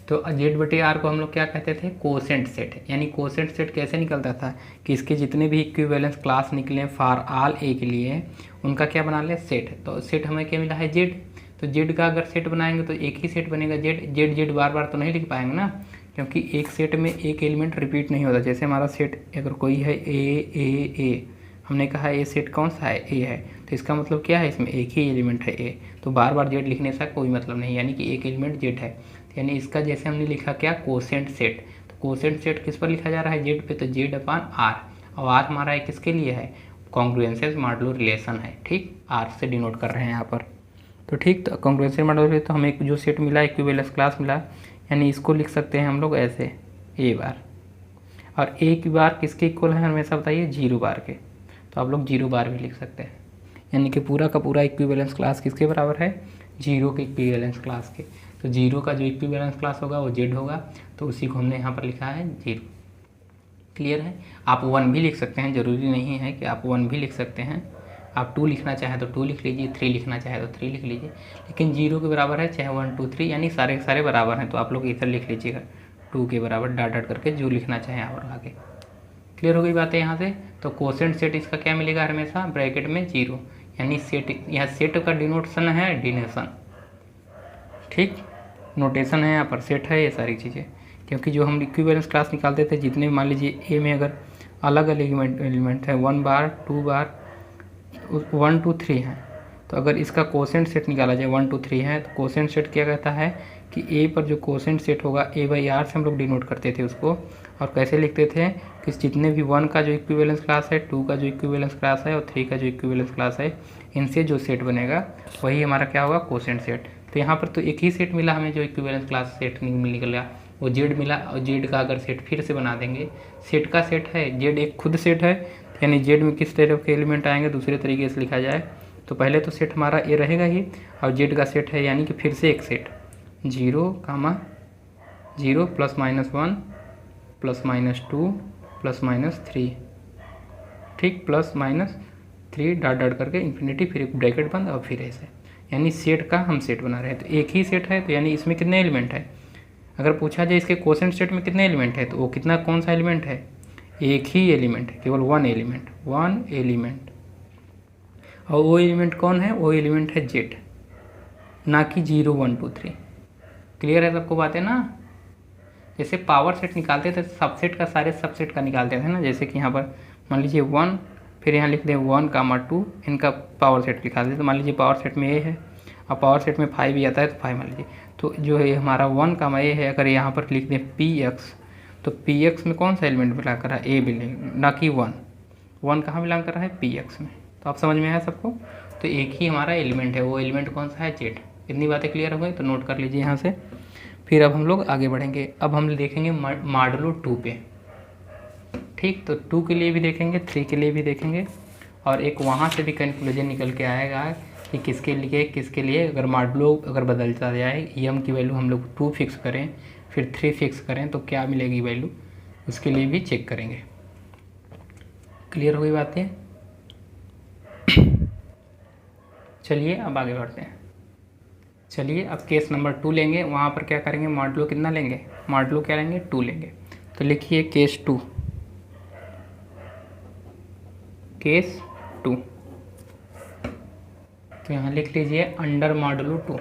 तो जेड बटे आर को हम लोग क्या कहते थे, कोसेंट सेट। यानी कोसेंट सेट कैसे निकलता था कि इसके जितने भी इक्विवेलेंस क्लास निकले फॉर ऑल ए के लिए, उनका क्या बना ले, सेट। तो सेट हमें क्या मिला है, जेड। तो जेड का अगर सेट बनाएंगे तो एक ही सेट बनेगा, जेड जेड जेड, बार बार तो नहीं लिख पाएंगे ना, क्योंकि एक सेट में एक एलिमेंट रिपीट नहीं होता। जैसे हमारा सेट अगर कोई है ए, हमने कहा ए सेट कौन सा है, ए है, तो इसका मतलब क्या है, इसमें एक ही एलिमेंट है ए, तो बार बार जेड लिखने से कोई मतलब नहीं, यानी कि एक एलिमेंट जेड है। यानी इसका जैसे हमने लिखा क्या, कोसेंट सेट। तो कोसेंट सेट किस पर लिखा जा रहा है, जेड पे, तो जेड अपॉन आर, और आर हमारा किसके लिए है, कॉन्ग्रुएंसेस मॉडुलो रिलेशन है। ठीक, आर से डिनोट कर रहे हैं यहाँ पर। तो ठीक, तो कॉन्ग्रुएंसेस मॉडुलो, तो हमें जो सेट मिला, इक्विवेलेंस क्लास मिला, यानी इसको लिख सकते हैं हम लोग ऐसे, ए बार, और ए की बार किसके इक्वल है हमेशा बताइए, 0 बार के। तो आप लोग 0 बार भी लिख सकते हैं, यानी कि पूरा का पूरा इक्विवेलेंस क्लास किसके बराबर है, 0 के इक्विवेलेंस क्लास के। तो 0 का जो इक्विवेलेंस क्लास होगा वो z होगा, तो उसी को हमने यहाँ पर लिखा है 0। क्लियर है। आप 1 भी लिख सकते हैं, ज़रूरी नहीं है कि आप 1 भी लिख सकते हैं। आप 2 लिखना चाहें तो 2 लिख लीजिए, 3 लिखना चाहे तो 3 लिख लीजिए, लेकिन 0 के बराबर है, चाहे 1 2 3, यानी सारे के सारे बराबर हैं, तो आप लोग इधर लिख लीजिएगा 2 के बराबर डॉट डॉट करके जो लिखना चाहें और आगे। क्लियर हो गई बात है यहाँ से। तो कोसेंट सेट इसका क्या मिलेगा, हमेशा ब्रैकेट में 0, यानी सेट, यहाँ सेट का डिनोटेशन है डिनेशन, ठीक, नोटेशन है यहाँ पर, सेट है ये सारी चीज़ें। क्योंकि जो हम इक्विवेलेंस क्लास निकालते थे, जितने मान लीजिए ए में अगर अलग अलग एलिमेंट है, 1 बार 2 बार 1 2 3 है, तो अगर इसका कोसेंट सेट निकाला जाए 1 2 3 है, तो कोसेंट सेट क्या कहता है कि ए पर जो कोसेंट सेट होगा A/R से हम लोग डिनोट करते थे उसको, और कैसे लिखते थे कि जितने भी 1 का जो इक्विवेलेंस क्लास है, 2 का जो इक्विवेलेंस क्लास है और 3 का जो इक्विवेलेंस क्लास है, इनसे जो सेट बनेगा वही हमारा क्या होगा, कोसेंट सेट। तो यहाँ पर तो एक ही सेट मिला हमें, जो इक्विवेलेंस क्लास सेट निकला वो जेड मिला, और जेड का अगर सेट फिर से बना देंगे, सेट का सेट है जेड, एक खुद सेट है, यानी जेड में किस तरह के एलिमेंट आएंगे दूसरे तरीके से लिखा जाए तो पहले तो सेट हमारा ए रहेगा ही, और जेड का सेट है यानी कि फिर से एक सेट 0, 0 ±1 ±2 ±3, ठीक, +-3 डॉट डॉट करके इन्फिनिटी, फिर ब्रैकेट बंद और फिर ऐसे, यानी सेट का हम सेट बना रहे हैं। तो एक ही सेट है, तो यानी इसमें कितने एलिमेंट है, अगर पूछा जाए इसके कोसेंट सेट में कितने एलिमेंट है, तो वो कितना, कौन सा एलिमेंट है, एक ही एलिमेंट है, केवल वन एलिमेंट। और वो एलिमेंट कौन है, वो एलिमेंट है जेड, ना कि 0 1 2 3। क्लियर है सबको बातें ना। जैसे पावर सेट निकालते थे, सबसेट का सारे सबसेट का निकालते थे ना, जैसे कि यहाँ पर मान लीजिए 1, फिर यहाँ लिख दें 1 2, इनका पावर सेट निकाल दें, तो मान लीजिए पावर सेट में ए है और पावर सेट में 5 भी आता है, तो 5 मान लीजिए, तो जो है हमारा 1 ए है, अगर यहाँ पर लिख दें px, तो px में कौन सा एलिमेंट बिलोंग कर रहा है, ए बिलोंग, ना कि 1 कहाँ बिलोंग कर रहा है, px में। तो आप समझ में आया सबको। तो एक ही हमारा एलिमेंट है, वो एलिमेंट कौन सा है, जेड। इतनी बातें क्लियर हो गई, तो नोट कर लीजिए यहाँ से। फिर अब हम लोग आगे बढ़ेंगे, अब हम देखेंगे मॉडुलो 2 पे, ठीक। तो 2 के लिए भी देखेंगे, 3 के लिए भी देखेंगे, और एक वहाँ से भी कंक्लूजन निकल के आएगा कि किसके लिए अगर मॉडुलो अगर बदलता जाए, एम की वैल्यू हम लोग 2 फिक्स करें फिर 3 फिक्स करें तो क्या मिलेगी वैल्यू, उसके लिए भी चेक करेंगे। क्लियर हो गई बातें। चलिए अब आगे बढ़ते हैं। चलिए अब केस नंबर 2 लेंगे, वहाँ पर क्या करेंगे, मॉडुलो कितना लेंगे, मॉडुलो क्या लेंगे, 2 लेंगे। तो लिखिए केस 2, तो यहाँ लिख लीजिए अंडर मॉडुलो 2,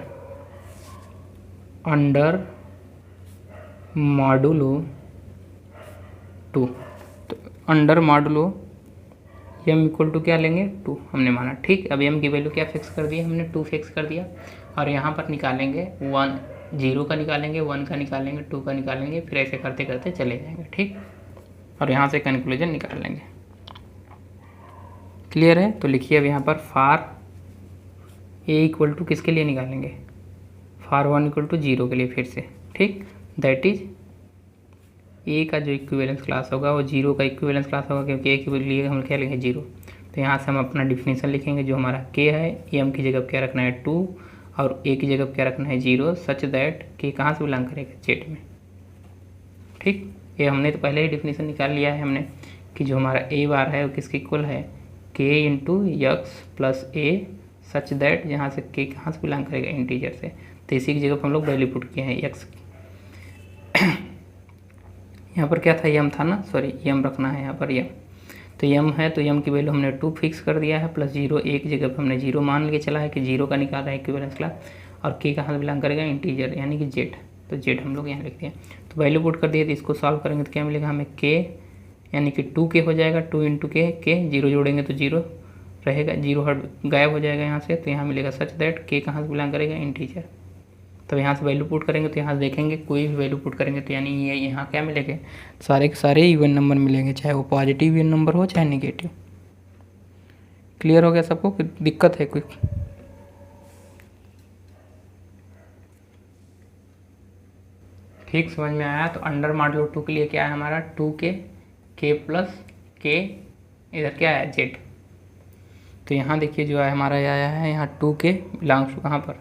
तो under modulo m equal to क्या लेंगे, 2 हमने माना, ठीक। अब m की वैल्यू क्या फिक्स कर दिया हमने, 2 फिक्स कर दिया, और यहाँ पर निकालेंगे 1 0 का निकालेंगे, 1 का निकालेंगे, 2 का निकालेंगे, फिर ऐसे करते करते चले जाएंगे, ठीक। और यहाँ से कंक्लूजन निकाल लेंगे। क्लियर है। तो लिखिए अब यहाँ पर फार a इक्वल टू किसके लिए निकालेंगे, फार 1 इक्वल टू 0 के लिए फिर से, ठीक। दैट इज ए का जो इक्विवेलेंस क्लास होगा वो 0 का इक्विवेलेंस क्लास होगा, क्योंकि ए के लिए हम क्या लेंगे 0। तो यहाँ से हम अपना डिफिनीशन लिखेंगे, जो हमारा k है, एम की जगह क्या रखना है 2, और ए की जगह क्या रखना है 0, सच दैट k कहाँ से बिलोंग करेगा, जेड में, ठीक। ये हमने तो पहले ही डिफिनीशन निकाल लिया है हमने कि जो हमारा a बार है वो किसके इक्वल है, k into x plus A, such that यहाँ से k कहाँ से बिलोंग करेगा, इंटीजर से। तो इसी की जगह पर हम लोग वैल्यू पुट किए हैं x की। यहाँ पर क्या था, यम था ना, सॉरी यम रखना है यहाँ पर यम, तो यम है, तो यम की वैल्यू हमने 2 फिक्स कर दिया है, प्लस 0 एक जगह पर हमने 0 मान के चला है कि 0 का निकाल रहा है इक्विवेलेंस क्लास, और k कहाँ से बिलोंग करेगा, इंटीजर यानी कि जेड। तो जेड हम लोग यहाँ लिख दिया, तो वैल्यू पुट कर दिए, तो इसको सॉल्व करेंगे तो क्या मिलेगा हमें, k यानी कि 2k हो जाएगा, 2 इंटू k 0 जोड़ेंगे तो 0 रहेगा, 0 हट गायब हो जाएगा यहाँ से, तो यहाँ मिलेगा सच दैट k कहाँ से बिलोंग करेगा, इंटीजर। तो यहाँ से वैल्यू पुट करेंगे, तो यहाँ से देखेंगे कोई भी वैल्यू पुट करेंगे तो यानी ये यहाँ क्या मिलेंगे, सारे के सारे इवन नंबर मिलेंगे, चाहे वो पॉजिटिव इवन नंबर हो चाहे नेगेटिव। क्लियर हो गया सबको, कोई दिक्कत है कोई। ठीक, समझ में आया। तो अंडर मॉडुलो 2 के लिए क्या है हमारा 2k, k प्लस k, इधर क्या है z। तो यहाँ देखिए जो है हमारा ये आया है यहाँ 2k बिलोंग्स टू कहाँ पर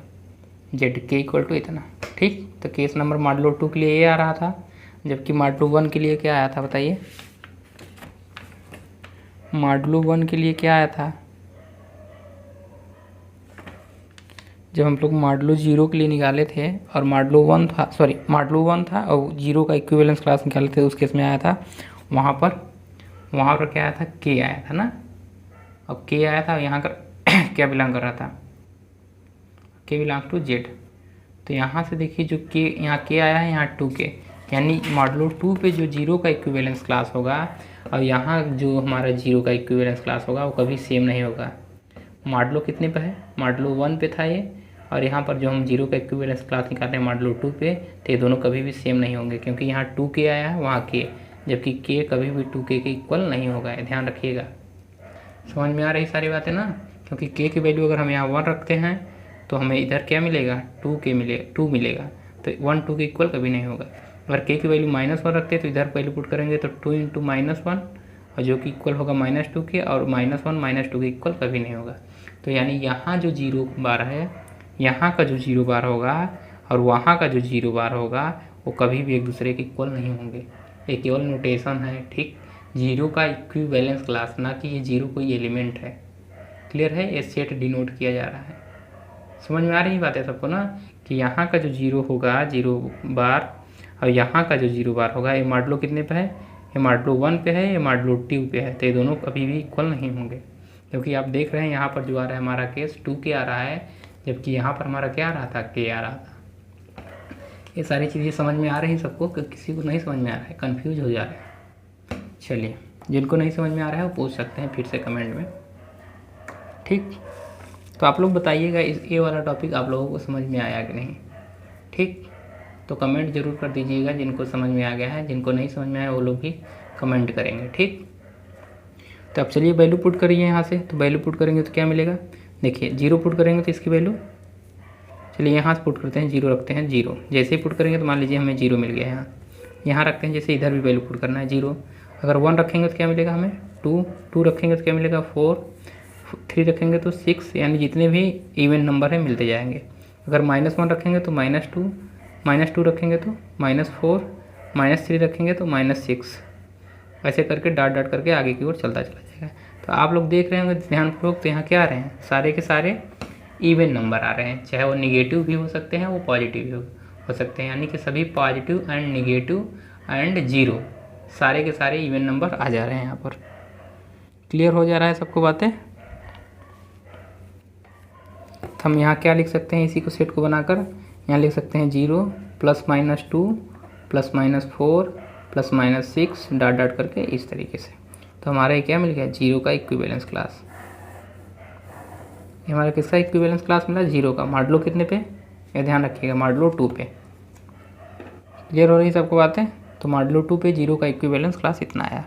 z, k इक्वल टू इतना। ठीक, तो केस नंबर मॉडुलो 2 के लिए ये आ रहा था, जबकि मॉडुलो 1 के लिए क्या आया था बताइए। मॉडुलो 1 के लिए क्या आया था, जब हम लोग मॉडुलो 0 के लिए निकाले थे और मॉडुलो 1 था, सॉरी मॉडुलो 1 था और 0 का इक्विवेलेंस क्लास निकाले थे, उस केस में आया था वहाँ पर क्या आया था, k आया था ना। अब k आया था, यहाँ कर क्या बिलोंग कर रहा था, k बिलोंग टू z। तो यहाँ से देखिए जो k, यहाँ k आया है, यहाँ 2k, यानी मॉडुलो 2 पे जो 0 का इक्विवेलेंस क्लास होगा और यहाँ जो हमारा 0 का इक्विवेलेंस क्लास होगा वो कभी सेम नहीं होगा। मॉडुलो कितने पे है, मॉडुलो 1 पे था ये, और यहाँ पर जो हम 0 का इक्विवेलेंस क्लास निकाल रहे हैं मॉडुलो 2 पे, तो ये दोनों कभी भी सेम नहीं होंगे, क्योंकि यहाँ 2k आया है, वहाँ k, जबकि k कभी भी 2k के इक्वल नहीं होगा, ध्यान रखिएगा। समझ में आ रही सारी बातें ना, क्योंकि k की वैल्यू अगर हम यहाँ 1 रखते हैं तो हमें इधर क्या मिलेगा, 2 मिलेगा, तो 1 2 के इक्वल कभी नहीं होगा। अगर k की वैल्यू -1 रखते हैं तो इधर वैल्यू पुट करेंगे तो 2 × -1, और जो कि इक्वल होगा -2 और -1 -2 के इक्वल कभी नहीं होगा। तो यानी यहाँ जो 0 बार है, यहाँ का जो 0 बार होगा और वहाँ का जो 0 बार होगा वो कभी भी एक दूसरे के इक्वल नहीं होंगे। ये केवल नोटेशन है, ठीक, 0 का इक्विवेलेंस क्लास, ना कि ये 0 कोई एलिमेंट है। क्लियर है, ये सेट डिनोट किया जा रहा है। समझ में आ रही बात है सबको ना, कि यहाँ का जो 0 होगा 0 बार और यहाँ का जो 0 बार होगा, ये मॉडुलो कितने पे है, ये मॉडुलो 1 पे है, ये मॉडुलो 2 पे है, तो ये दोनों कभी भी इक्वल नहीं होंगे। क्योंकि आप देख रहे हैं यहाँ पर जो आ रहा है हमारा केस 2k आ रहा है, जबकि यहाँ पर हमारा क्या आ रहा था, k आ रहा था। ये सारी चीज़ें समझ में आ रही हैं सबको, कि किसी को नहीं समझ में आ रहा है, कन्फ्यूज हो जा रहा है। चलिए, जिनको नहीं समझ में आ रहा है वो पूछ सकते हैं फिर से कमेंट में। ठीक, तो आप लोग बताइएगा इस ये वाला टॉपिक आप लोगों को समझ में आया कि नहीं। ठीक, तो कमेंट जरूर कर दीजिएगा जिनको समझ में आ गया है, जिनको नहीं समझ में आया वो लोग भी कमेंट करेंगे। ठीक, तो अब चलिए वैल्यू पुट करिए यहाँ से। तो वैल्यू पुट करेंगे तो क्या मिलेगा, देखिए 0 पुट करेंगे तो इसकी वैल्यू, चलिए यहाँ से पुट करते हैं, 0 रखते हैं, 0 जैसे ही पुट करेंगे तो मान लीजिए हमें 0 मिल गया है। यहाँ रखते हैं, जैसे इधर भी वैल्यू पुट करना है 0। अगर 1 रखेंगे तो क्या मिलेगा हमें 2 रखेंगे तो क्या मिलेगा 4, 3 रखेंगे तो 6, यानी जितने भी इवन नंबर हैं मिलते जाएंगे। अगर -1 रखेंगे तो -2 रखेंगे तो -4, -3 रखेंगे तो -6, ऐसे करके डॉट डॉट करके आगे की ओर चलता चला जाएगा। तो आप लोग देख रहे होंगे ध्यानपूर्वक, तो यहाँ क्या आ रहे हैं, सारे के सारे इवन नंबर आ रहे हैं, चाहे वो निगेटिव भी हो सकते हैं, वो पॉजिटिव भी हो सकते हैं, यानी कि सभी पॉजिटिव एंड निगेटिव एंड 0 सारे के सारे इवन नंबर आ जा रहे हैं यहाँ पर। क्लियर हो जा रहा है सबको बातें। तो हम यहाँ क्या लिख सकते हैं, इसी को सेट को बनाकर यहाँ लिख सकते हैं 0 +-2 +-4 +-6 डॉट डॉट करके इस तरीके से। तो हमारा ये क्या मिल गया, 0 का इक्विवेलेंस क्लास। ये हमारा किसका इक्विवेलेंस क्लास मिला, 0 का। मॉडुलो कितने पे, ये ध्यान रखिएगा, मॉडुलो 2 पे। क्लियर हो रही सबको बातें। तो मॉडुलो 2 पे 0 का इक्विवेलेंस क्लास इतना आया।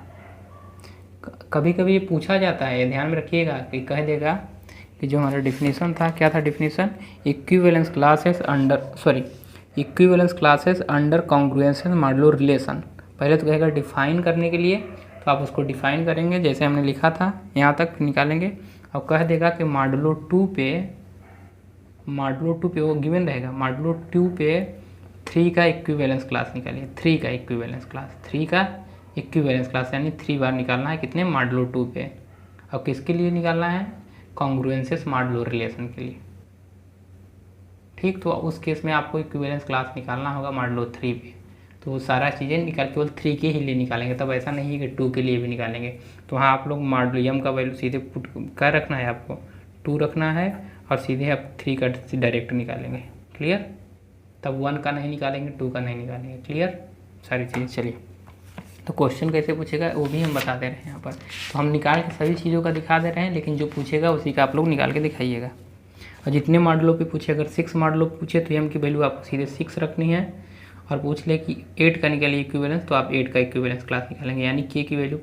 कभी कभी ये पूछा जाता है, ध्यान में रखिएगा, कि कह देगा कि जो हमारा डिफिनीसन था, क्या था definition, equivalence classes under congruence modulo relation. पहले तो कहेगा डिफाइन करने के लिए, तो आप उसको डिफाइन करेंगे जैसे हमने लिखा था यहाँ तक निकालेंगे, और कह देगा कि मॉडुलो 2 पे वो गिवन रहेगा, मॉडुलो 2 पे 3 का इक्विवेलेंस क्लास निकालिए, 3 का इक्विवेलेंस क्लास यानी 3 बार निकालना है, कितने, मॉडुलो 2 पे। अब किसके लिए निकालना है, कॉन्ग्रुएंसेस मॉडुलो रिलेशन के लिए। ठीक, तो उस केस में आपको इक्विवेलेंस क्लास निकालना होगा मॉडुलो 3 पे। तो वो सारा चीज़ें निकाल केवल 3 के ही लिए निकालेंगे, तब ऐसा नहीं है कि 2 के लिए भी निकालेंगे। तो हाँ, आप लोग मॉडुलो m का वैल्यू सीधे पुट क्या रखना है, आपको 2 रखना है, और सीधे आप 3 का डायरेक्ट निकालेंगे। क्लियर, तब 1 का नहीं निकालेंगे, 2 का नहीं निकालेंगे। क्लियर सारी चीज़ें। चलिए, तो क्वेश्चन कैसे पूछेगा वो भी हम बता दे रहे हैं यहाँ पर। तो हम निकाल के सभी चीज़ों का दिखा दे रहे हैं, लेकिन जो पूछेगा उसी का आप लोग निकाल के दिखाइएगा। और जितने मॉडुलो पे पूछे, अगर 6 मॉडुलो पूछे तो m की वैल्यू आपको सीधे 6 रखनी है, और पूछ ले कि 8 का निकालिए इक्विवेलेंस, तो आप 8 का इक्विवेलेंस क्लास निकालेंगे, यानी k की वैल्यू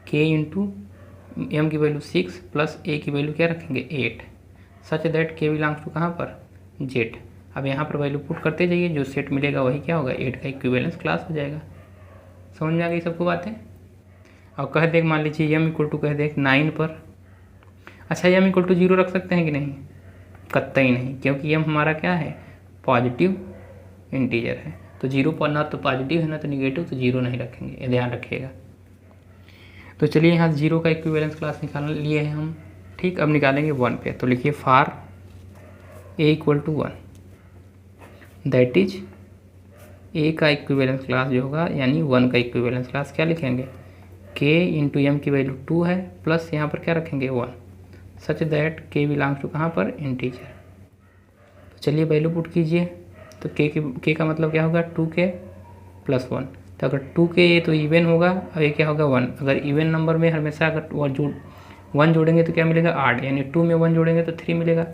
k इंटू m की वैल्यू 6 प्लस a की वैल्यू क्या रखेंगे 8, such that k belongs to कहाँ पर z। अब यहाँ पर वैल्यू पुट करते जाइए, जो सेट मिलेगा वही क्या होगा 8 का इक्विवेलेंस क्लास हो जाएगा। समझ में आ गई सबको बातें। और कह दे मान लीजिए m इक्वल टू कह दे 9 पर। अच्छा m इक्वल टू 0 रख सकते हैं कि नहीं? कतई नहीं, क्योंकि m हमारा क्या है पॉजिटिव इंटीजर है। तो 0 पर ना तो पॉजिटिव है ना तो निगेटिव, तो 0 नहीं रखेंगे, ये ध्यान रखिएगा। तो चलिए यहाँ 0 का इक्विवेलेंस क्लास निकाल लिए हैं हम। ठीक, अब निकालेंगे 1 पे। तो लिखिए for a equal to 1, that is a का इक्विवेलेंस क्लास जो होगा यानी 1 का इक्विवेलेंस क्लास क्या लिखेंगे k इंटू एम की वैल्यू 2 है, प्लस यहाँ पर क्या रखेंगे 1, such that k belongs to कहाँ पर इंटीजर। तो चलिए वैल्यू पुट कीजिए। तो k का मतलब क्या होगा 2k प्लस 1। तो अगर 2k ये तो इवन होगा और ये क्या होगा 1। अगर इवन नंबर में हमेशा अगर 1 जोड़ेंगे तो क्या मिलेगा 8, यानी 2 में 1 जोड़ेंगे तो 3 मिलेगा।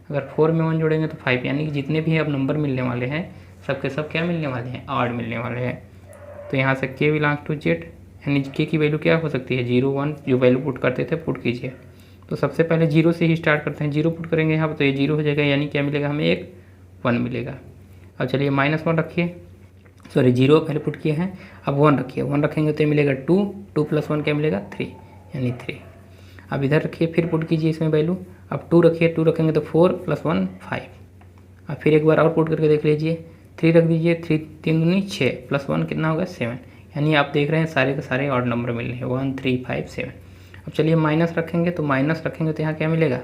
अगर 4 में 1 जोड़ेंगे तो 5, यानी कि जितने भी अब नंबर मिलने वाले हैं सबके सब क्या मिलने वाले हैं 8 मिलने वाले हैं। तो यहाँ से k बिलोंग्स टू z, यानी k की वैल्यू क्या हो सकती है 0 1, जो वैल्यू पुट करते थे पुट कीजिए। तो सबसे पहले 0 से ही स्टार्ट करते हैं, 0 पुट करेंगे यहाँ पर तो ये 0 हो जाएगा, यानी क्या मिलेगा हमें एक 1 मिलेगा। अब चलिए -1 रखिए, सॉरी 0 पहले पुट किए हैं, अब 1 रखिए। 1 रखेंगे तो ये मिलेगा 2, 2 प्लस 1 क्या मिलेगा 3, यानी 3। अब इधर रखिए, फिर पुट कीजिए इसमें वैल्यू। अब 2 रखिए, 2 रखेंगे तो 4 प्लस 1 5। अब फिर एक बार और पुट करके देख लीजिए, 3 रख दीजिए, 3 3 दूनी 6 प्लस 1 कितना होगा 7, यानी आप देख रहे हैं सारे के सारे ऑड नंबर मिल रहे हैं 1 3 5 7। अब चलिए माइनस रखेंगे, तो माइनस रखेंगे तो यहाँ क्या मिलेगा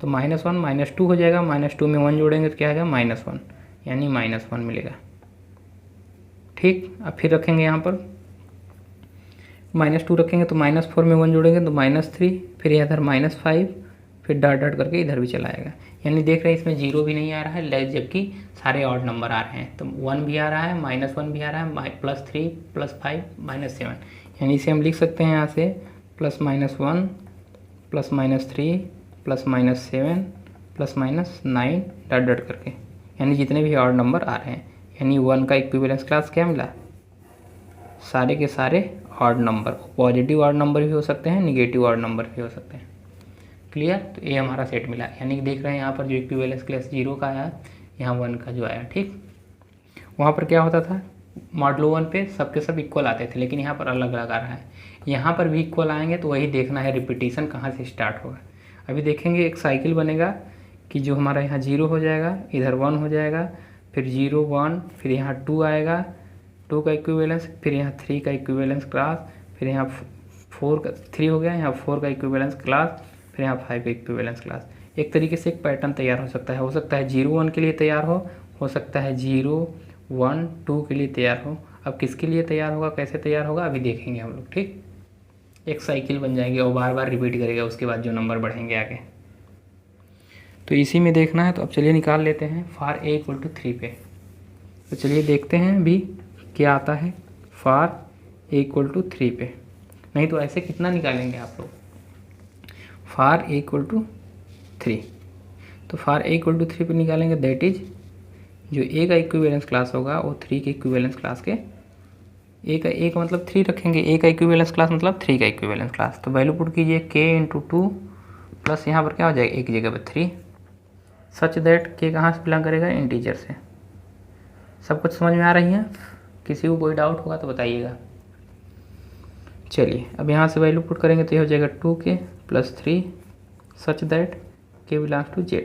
तो -1 -2 हो जाएगा, -2 में 1 जोड़ेंगे तो क्या आएगा -1, यानी -1 मिलेगा। ठीक, अब फिर रखेंगे यहाँ पर -2 रखेंगे तो -4 में 1 जोड़ेंगे तो -3, फिर इधर -5, फिर डॉट डॉट करके इधर भी चला आएगा। यानी देख रहे हैं इसमें 0 भी नहीं आ रहा है, जबकि सारे ऑड नंबर आ रहे हैं। तो 1 भी आ रहा है, -1 भी आ रहा है, +3 +5 -7, यानी इसे हम लिख सकते हैं यहाँ से +-1 +-3 +-7 +-9 डॉट डॉट करके, यानी जितने भी ऑड नंबर आ रहे हैं। यानी 1 का इक्विवेलेंस क्लास क्या मिला, सारे के सारे odd number, positive odd number भी हो सकते हैं, निगेटिव ऑड नंबर भी हो सकते हैं। क्लियर। तो ये हमारा सेट मिला, यानी कि देख रहे हैं यहाँ पर जो इक्विवेलेंस क्लास 0 का आया, यहाँ 1 का जो आया। ठीक, वहाँ पर क्या होता था मॉडलो 1 पे सबके सब इक्वल आते थे, लेकिन यहाँ पर अलग अलग आ रहा है। यहाँ पर भी इक्वल आएंगे तो वही देखना है रिपीटिशन कहाँ से स्टार्ट होगा। अभी देखेंगे एक साइकिल बनेगा कि जो हमारा यहाँ 0 हो जाएगा, इधर 1 हो जाएगा, फिर 0 1, फिर यहाँ 2 आएगा, 2 का इक्विवेलेंस, फिर यहाँ 3 का इक्विवेलेंस क्लास, फिर यहाँ 4 का 3 हो गया, यहाँ 4 का इक्विवेलेंस क्लास, फिर यहाँ 5 का इक्विवेलेंस क्लास। एक तरीके से एक पैटर्न तैयार हो सकता है 0 1 के लिए तैयार हो सकता है 0 1 2 के लिए तैयार हो। अब किसके लिए तैयार होगा, कैसे तैयार होगा अभी देखेंगे हम लोग। ठीक, एक साइकिल बन जाएगी और बार बार रिपीट करेगा, उसके बाद जो नंबर बढ़ेंगे आगे, तो इसी में देखना है। तो अब चलिए निकाल लेते हैं फार a इक्वल टू 3 पे। तो चलिए देखते हैं अभी क्या आता है फार a इक्वल टू 3 पे। नहीं तो ऐसे कितना निकालेंगे आप लोग, फार a इक्वल टू 3। तो फार a इक्वल टू 3 पे निकालेंगे, दैट इज जो a का इक्विवेलेंस क्लास होगा वो 3 के इक्विवेलेंस क्लास के a का मतलब 3 रखेंगे, a का इक्विवेलेंस क्लास मतलब 3 का इक्विवेलेंस क्लास। तो वैल्यू पुट कीजिए k इंटू 2 प्लस यहाँ पर क्या हो जाएगा एक जगह पर 3, सच दैट k कहाँ से बिलोंग करेगा इंटीजर से। सब कुछ समझ में आ रही है, किसी को कोई डाउट होगा तो बताइएगा। चलिए अब यहाँ से वैल्यू पुट करेंगे तो ये हो जाएगा 2k plus 3 such that k belongs to z।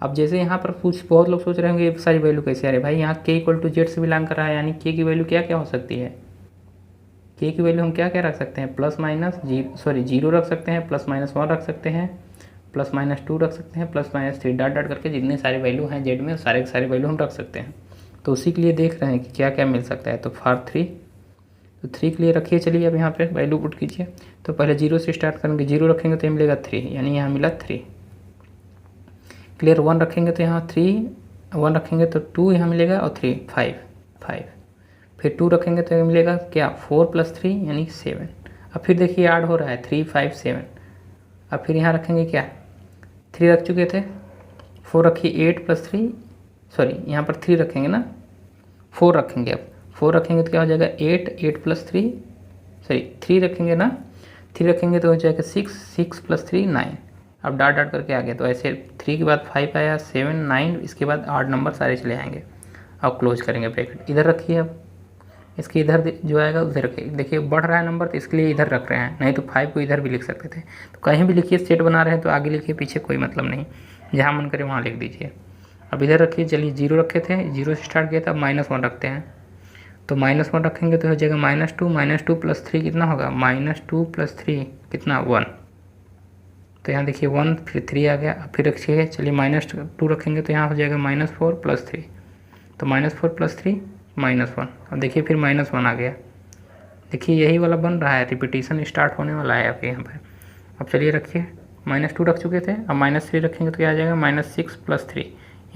अब जैसे यहाँ पर बहुत लोग सोच रहे होंगे ये सारी वैल्यू कैसे आ रही है भाई, यहाँ k इक्वल टू z से बिलोंग कर रहा है, यानी k की वैल्यू क्या क्या हो सकती है, k की वैल्यू हम क्या क्या रख सकते हैं जीरो रख सकते हैं, +-1 रख सकते हैं, +-2 रख सकते हैं, +-3 डॉट डॉट करके जितने सारे वैल्यू हैं z में सारे के सारे वैल्यू हम रख सकते हैं। तो उसी के लिए देख रहे हैं कि क्या क्या मिल सकता है। तो फार 3, तो 3 के लिए रखिए। चलिए अब यहाँ पे वैल्यू पुट कीजिए। तो पहले 0 से स्टार्ट करेंगे, 0 रखेंगे तो ये मिलेगा 3, यानी यहाँ मिला 3। क्लियर। 1 रखेंगे तो यहाँ 3, 1 रखेंगे तो 2 यहाँ मिलेगा और 3 5। फिर 2 रखेंगे तो ये मिलेगा क्या 4 + 3 यानी 7। अब फिर देखिए ऐड हो रहा है 3 5 7। अब फिर यहाँ रखेंगे क्या 3 रख चुके थे, 4 रखिए 8 + 3, सॉरी यहाँ पर 3 रखेंगे ना, 4 रखेंगे। अब 4 रखेंगे तो क्या हो जाएगा 8 + 3, सॉरी 3 रखेंगे ना, 3 रखेंगे तो हो जाएगा 6 + 3 9। अब डॉट डॉट करके आ गया, तो ऐसे 3 के बाद 5 आया, 7 9, इसके बाद 8 नंबर सारे चले आएंगे। अब क्लोज करेंगे ब्रैकेट, इधर रखिए। अब इसके इधर जो आएगा उधर रखिए। देखिए बढ़ रहा है नंबर तो इसके लिए इधर रख रहे हैं, नहीं तो 5 को इधर भी लिख सकते थे। तो कहीं भी लिखिए, सेट बना रहे हैं तो आगे लिखिए, पीछे कोई मतलब नहीं, जहाँ मन करे वहाँ लिख दीजिए। अब इधर रखिए, चलिए 0 रखे थे, 0 से स्टार्ट किया था, अब -1 रखते हैं। तो -1 रखेंगे तो हो जाएगा -2 प्लस 3 कितना होगा, -2 प्लस 3 कितना 1। तो यहाँ देखिए 1 फिर 3 आ गया। अब फिर रखिए, चलिए -2 रखेंगे तो यहाँ हो जाएगा -4 प्लस 3। तो -4 प्लस 3 -1। अब देखिए फिर -1 आ गया। देखिए यही वाला बन रहा है, रिपीटिशन स्टार्ट होने वाला है आपके यहाँ पर। अब चलिए रखिए, -2 रख चुके थे, अब -3 रखेंगे तो क्या आ जाएगा, -6 प्लस 3,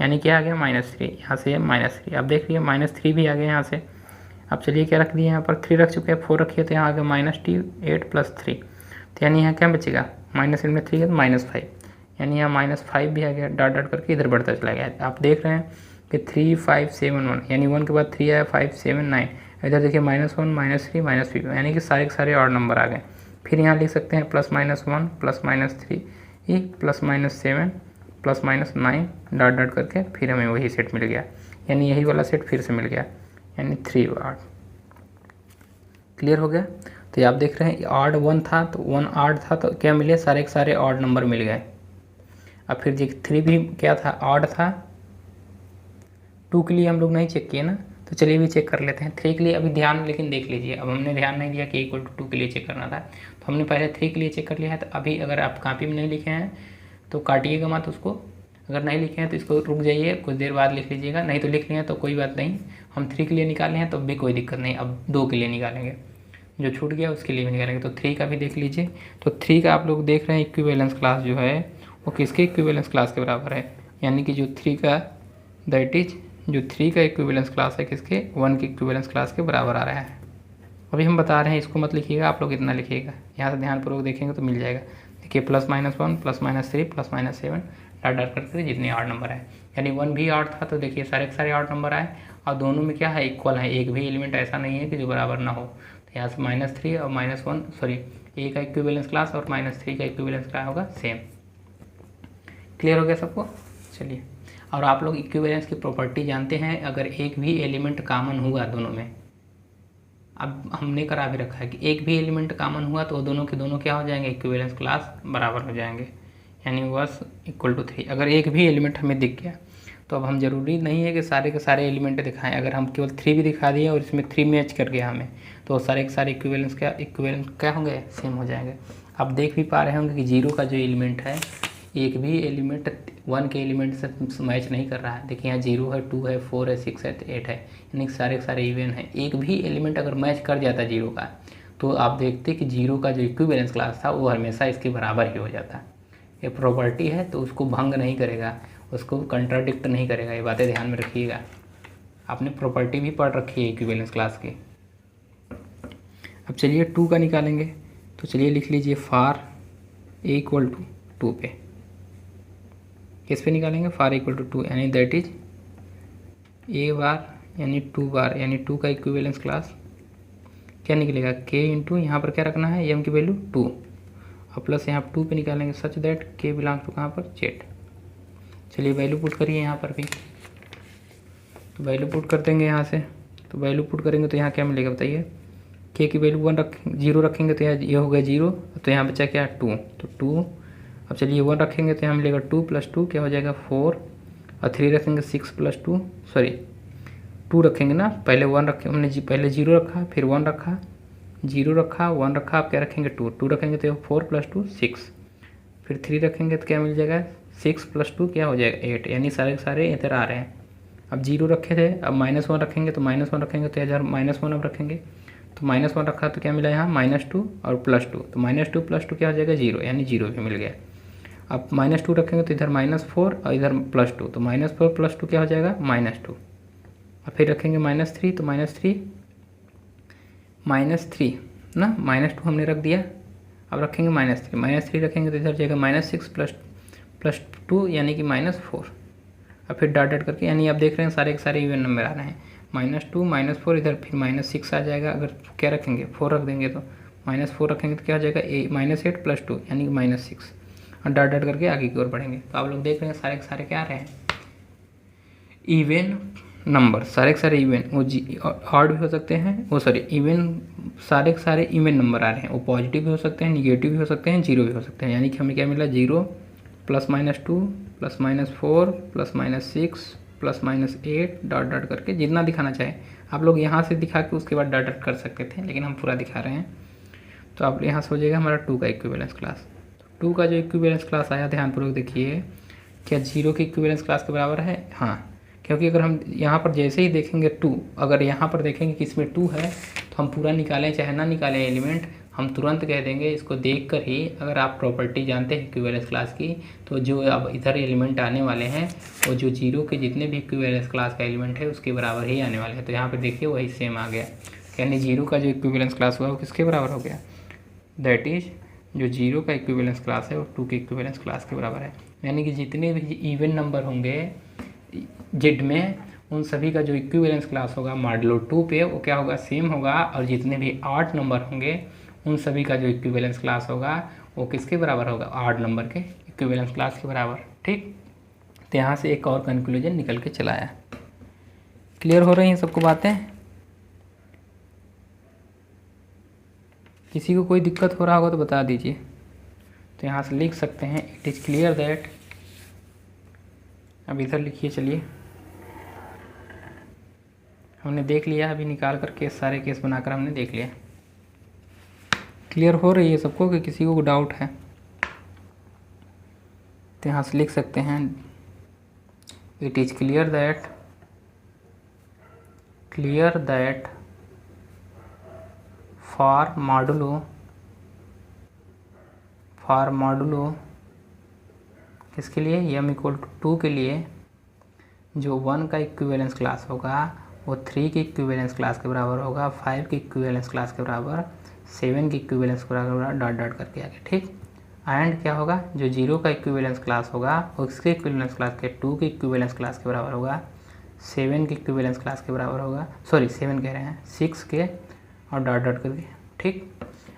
यानी क्या आ गया -3। यहाँ से -3, अब देख लीजिए -3 भी आ गया यहाँ से। अब चलिए क्या रख दिए यहाँ पर, 3 रख चुके हैं, 4 रखिए तो यहाँ आ गया -8 प्लस 3। तो यानी यहाँ क्या बचेगा, -8 में 3 है तो -5, यानी यहाँ -5 भी आ गया। डॉट डॉट करके इधर बढ़ता चला गया। आप देख रहे हैं कि 3 5 7 1, यानी 1 के बाद 3 आया, 5 7 9, इधर देखिए -1 -3 -3, यानी कि सारे के सारे और नंबर आ गए। फिर यहाँ लिख सकते हैं +-1 +-3 +-7 +-9 डॉट डॉट करके, फिर हमें वही सेट मिल गया, यानी यही वाला सेट फिर से मिल गया, यानी 3 8। क्लियर हो गया। तो ये आप देख रहे हैं ऑड 1 था तो 1 ऑड था, तो क्या मिले, सारे के सारे ऑड नंबर मिल गए। अब फिर देखिए 3 भी क्या था, ऑड था। 2 के लिए हम लोग नहीं चेक किए ना, तो चलिए भी चेक कर लेते हैं। 3 के लिए अभी ध्यान लेकिन देख लीजिए, अब हमने ध्यान नहीं दिया कि =2 के लिए चेक करना था, तो हमने पहले 3 के लिए चेक कर लिया है। तो अभी अगर आप कॉपी में नहीं लिखे हैं तो काटिएगा मत उसको, अगर नहीं लिखे हैं तो इसको रुक जाइए, कुछ देर बाद लिख लीजिएगा, नहीं तो लिख लिए हैं तो कोई बात नहीं। हम 3 के लिए निकाले हैं तो भी कोई दिक्कत नहीं, अब 2 के लिए निकालेंगे, जो छूट गया उसके लिए भी निकालेंगे। तो 3 का भी देख लीजिए। तो 3 का आप लोग देख रहे हैं इक्विवेलेंस क्लास जो है वो किसके इक्विवेलेंस क्लास के बराबर है, यानी कि जो 3 का दैट इज जो 3 का इक्विवेलेंस क्लास है किसके, 1 के इक्विवेलेंस क्लास के बराबर आ रहा है। अभी हम बता रहे हैं, इसको मत लिखिएगा, आप लोग इतना लिखिएगा, यहाँ से ध्यानपूर्वक देखेंगे तो मिल जाएगा। देखिए +-1 +-3 +-7 डॉट डॉट करके जितने आठ नंबर है, यानी 1 भी आठ था, तो देखिए सारे के सारे आठ नंबर आए, और दोनों में क्या है, इक्वल है, एक भी एलिमेंट ऐसा नहीं है कि जो बराबर ना हो। तो यहाँ से -3 और -1 सॉरी ए का इक्विवेलेंस क्लास और -3 का इक्विवेलेंस क्या होगा, सेम। क्लियर हो गया सबको। चलिए, और आप लोग इक्विवेलेंस की प्रॉपर्टी जानते हैं, अगर एक भी एलिमेंट कॉमन हुआ दोनों में, अब हमने करा भी रखा है कि एक भी एलिमेंट कॉमन हुआ तो दोनों के दोनों क्या हो जाएंगे, इक्विवेलेंस क्लास बराबर हो जाएंगे, यानी बस =3। अगर एक भी एलिमेंट हमें दिख गया तो अब हम जरूरी नहीं है कि सारे के सारे एलिमेंट दिखाएं, अगर हम केवल 3 भी दिखा दिए और इसमें 3 मैच कर गया हमें, तो सारे के सारे इक्विवेलेंस क्या होंगे, सेम हो जाएंगे। आप देख भी पा रहे होंगे कि 0 का जो एलिमेंट है, एक भी एलिमेंट 1 के एलिमेंट से मैच नहीं कर रहा है। देखिए यहाँ 0 है, 2 है, 4 है, 6 है, 8 है, यानी सारे के सारे इवन है। एक भी एलिमेंट अगर मैच कर जाता 0 का, तो आप देखते कि 0 का जो इक्विवेलेंस क्लास था वो हमेशा इसके बराबर ही हो जाता। ये प्रॉपर्टी है तो उसको भंग नहीं करेगा, उसको कंट्राडिक्ट नहीं करेगा, ये बातें ध्यान में रखिएगा। आपने प्रॉपर्टी भी पढ़ रखी है इक्विवेलेंस क्लास की। अब चलिए 2 का निकालेंगे, तो चलिए लिख लीजिए फॉर a = 2 पे, किस पे निकालेंगे, फॉर a = 2, यानी दैट इज a बार यानी 2 बार, यानी 2 का इक्विवेलेंस क्लास क्या निकलेगा, k इंटू यहाँ पर क्या रखना है, m की वैल्यू 2, और प्लस यहाँ 2 पे निकालेंगे such that k belongs to कहाँ पर, z। चलिए वैल्यू पुट करिए यहाँ पर भी, तो वैल्यू पुट कर देंगे यहाँ से। तो वैल्यू पुट करेंगे तो यहाँ क्या मिलेगा बताइए, k की वैल्यू 0 रखेंगे तो यहाँ ये हो गया 0, तो यहाँ बचा क्या 2, तो 2। अब चलिए 1 रखेंगे तो यहाँ मिलेगा 2 + 2 क्या हो जाएगा 4, और 3 रखेंगे 6 + 2 सॉरी 2 रखेंगे ना, पहले 1 रखे हमने, पहले 0 रखा, फिर 1 रखा, 0 रखा, 1 रखा, अब क्या रखेंगे 2 रखेंगे तो 4 + 2 6, फिर 3 रखेंगे तो क्या मिल जाएगा 6 + 2 क्या हो जाएगा 8, यानी सारे सारे इधर आ रहे हैं। अब 0 रखे थे, अब -1 रखेंगे तो -1 रखेंगे तो इधर -1 अब रखेंगे, तो -1 रखा तो क्या मिला यहाँ -2 और +2, तो -2 + 2 क्या हो जाएगा 0, यानी 0 भी मिल गया। अब -2 रखेंगे तो इधर -4 और इधर +2, तो -4 + 2 क्या हो जाएगा -2, और फिर रखेंगे -3, तो -3 ना, -2 हमने रख दिया। अब रखेंगे -3 रखेंगे तो इधर जाएगा -6 + 2 यानी कि -4, और फिर डॉट डॉट करके, यानी आप देख रहे हैं सारे के सारे इवन नंबर आ रहे हैं, -2 -4 इधर फिर -6 आ जाएगा। अगर क्या रखेंगे 4 रख देंगे तो -4 रखेंगे तो क्या हो जाएगा -8 + 2 यानी कि -6, और डॉट डॉट करके आगे की ओर बढ़ेंगे। तो आप लोग देख रहे हैं सारे के सारे क्या आ रहे हैं, इवन नंबर, सारे के सारे इवन, वो ऑड भी हो सकते हैं, वो सॉरी इवन, सारे के सारे इवन नंबर आ रहे हैं। वो पॉजिटिव भी हो सकते हैं, निगेटिव भी हो सकते हैं, जीरो भी हो सकते हैं। यानी कि हमें क्या मिला, 0 +-2 +-4 +-6 +-8 डॉट डॉट करके जितना दिखाना चाहे आप लोग यहाँ से दिखा के उसके बाद डॉट डॉट कर सकते थे, लेकिन हम पूरा दिखा रहे हैं। तो आप यहाँ से हो जाएगा हमारा 2 का इक्विवेलेंस क्लास। 2 का जो इक्विवेलेंस क्लास आया, ध्यानपूर्वक देखिए, क्या 0 के इक्विवेलेंस क्लास के बराबर है? हाँ, क्योंकि अगर हम यहाँ पर जैसे ही देखेंगे 2, अगर यहाँ पर देखेंगे कि इसमें 2 है तो हम पूरा निकालें चाहे ना निकालें एलिमेंट, हम तुरंत कह देंगे इसको देखकर ही। अगर आप प्रॉपर्टी जानते हैं इक्विवेलेंस क्लास की, तो जो अब इधर एलिमेंट आने वाले हैं वो जो 0 के जितने भी इक्विवेलेंस क्लास का एलिमेंट है उसके बराबर ही आने वाले हैं। तो यहाँ पर देखिए वही सेम आ गया, यानी 0 का जो इक्विवेलेंस क्लास हुआ वो किसके बराबर हो गया, दैट इज जो 0 का इक्विवेलेंस क्लास है वो 2 के इक्विवेलेंस क्लास के बराबर है। यानी कि जितने भी इवन नंबर होंगे जेड में, उन सभी का जो इक्विवेलेंस क्लास होगा मॉडुलो 2 पे वो क्या होगा, सेम होगा। और जितने भी ऑड नंबर होंगे उन सभी का जो इक्विवेलेंस क्लास होगा वो किसके बराबर होगा, ऑड नंबर के इक्विवेलेंस क्लास के बराबर। ठीक, तो यहाँ से एक और कंक्लूजन निकल के चला आया। क्लियर हो रही हैं सबको बातें? किसी को कोई दिक्कत हो रहा होगा तो बता दीजिए। तो यहाँ से लिख सकते हैं, इट इज़ क्लियर दैट, अब इधर लिखिए, चलिए हमने देख लिया, अभी निकाल कर केस, सारे केस बनाकर हमने देख लिया। क्लियर हो रही है सबको कि किसी को डाउट है? तो यहाँ से लिख सकते हैं, it is clear that for modulo किसके लिए, m=2 के लिए जो 1 का इक्विवेलेंस क्लास होगा वो 3 के इक्विवेलेंस क्लास के बराबर होगा, 5 के इक्विवेलेंस क्लास के बराबर, 7 के इक्विवेलेंस के बराबर, डॉट डॉट करके आगे। ठीक, एंड क्या होगा, जो 0 का इक्विवेलेंस क्लास होगा उसके इक्विवेलेंस क्लास के 2 के इक्विवेलेंस क्लास के बराबर होगा, 7 के इक्विवेलेंस क्लास के बराबर होगा, सॉरी 7 कह रहे हैं, 6 के, और डॉट डॉट करके। ठीक,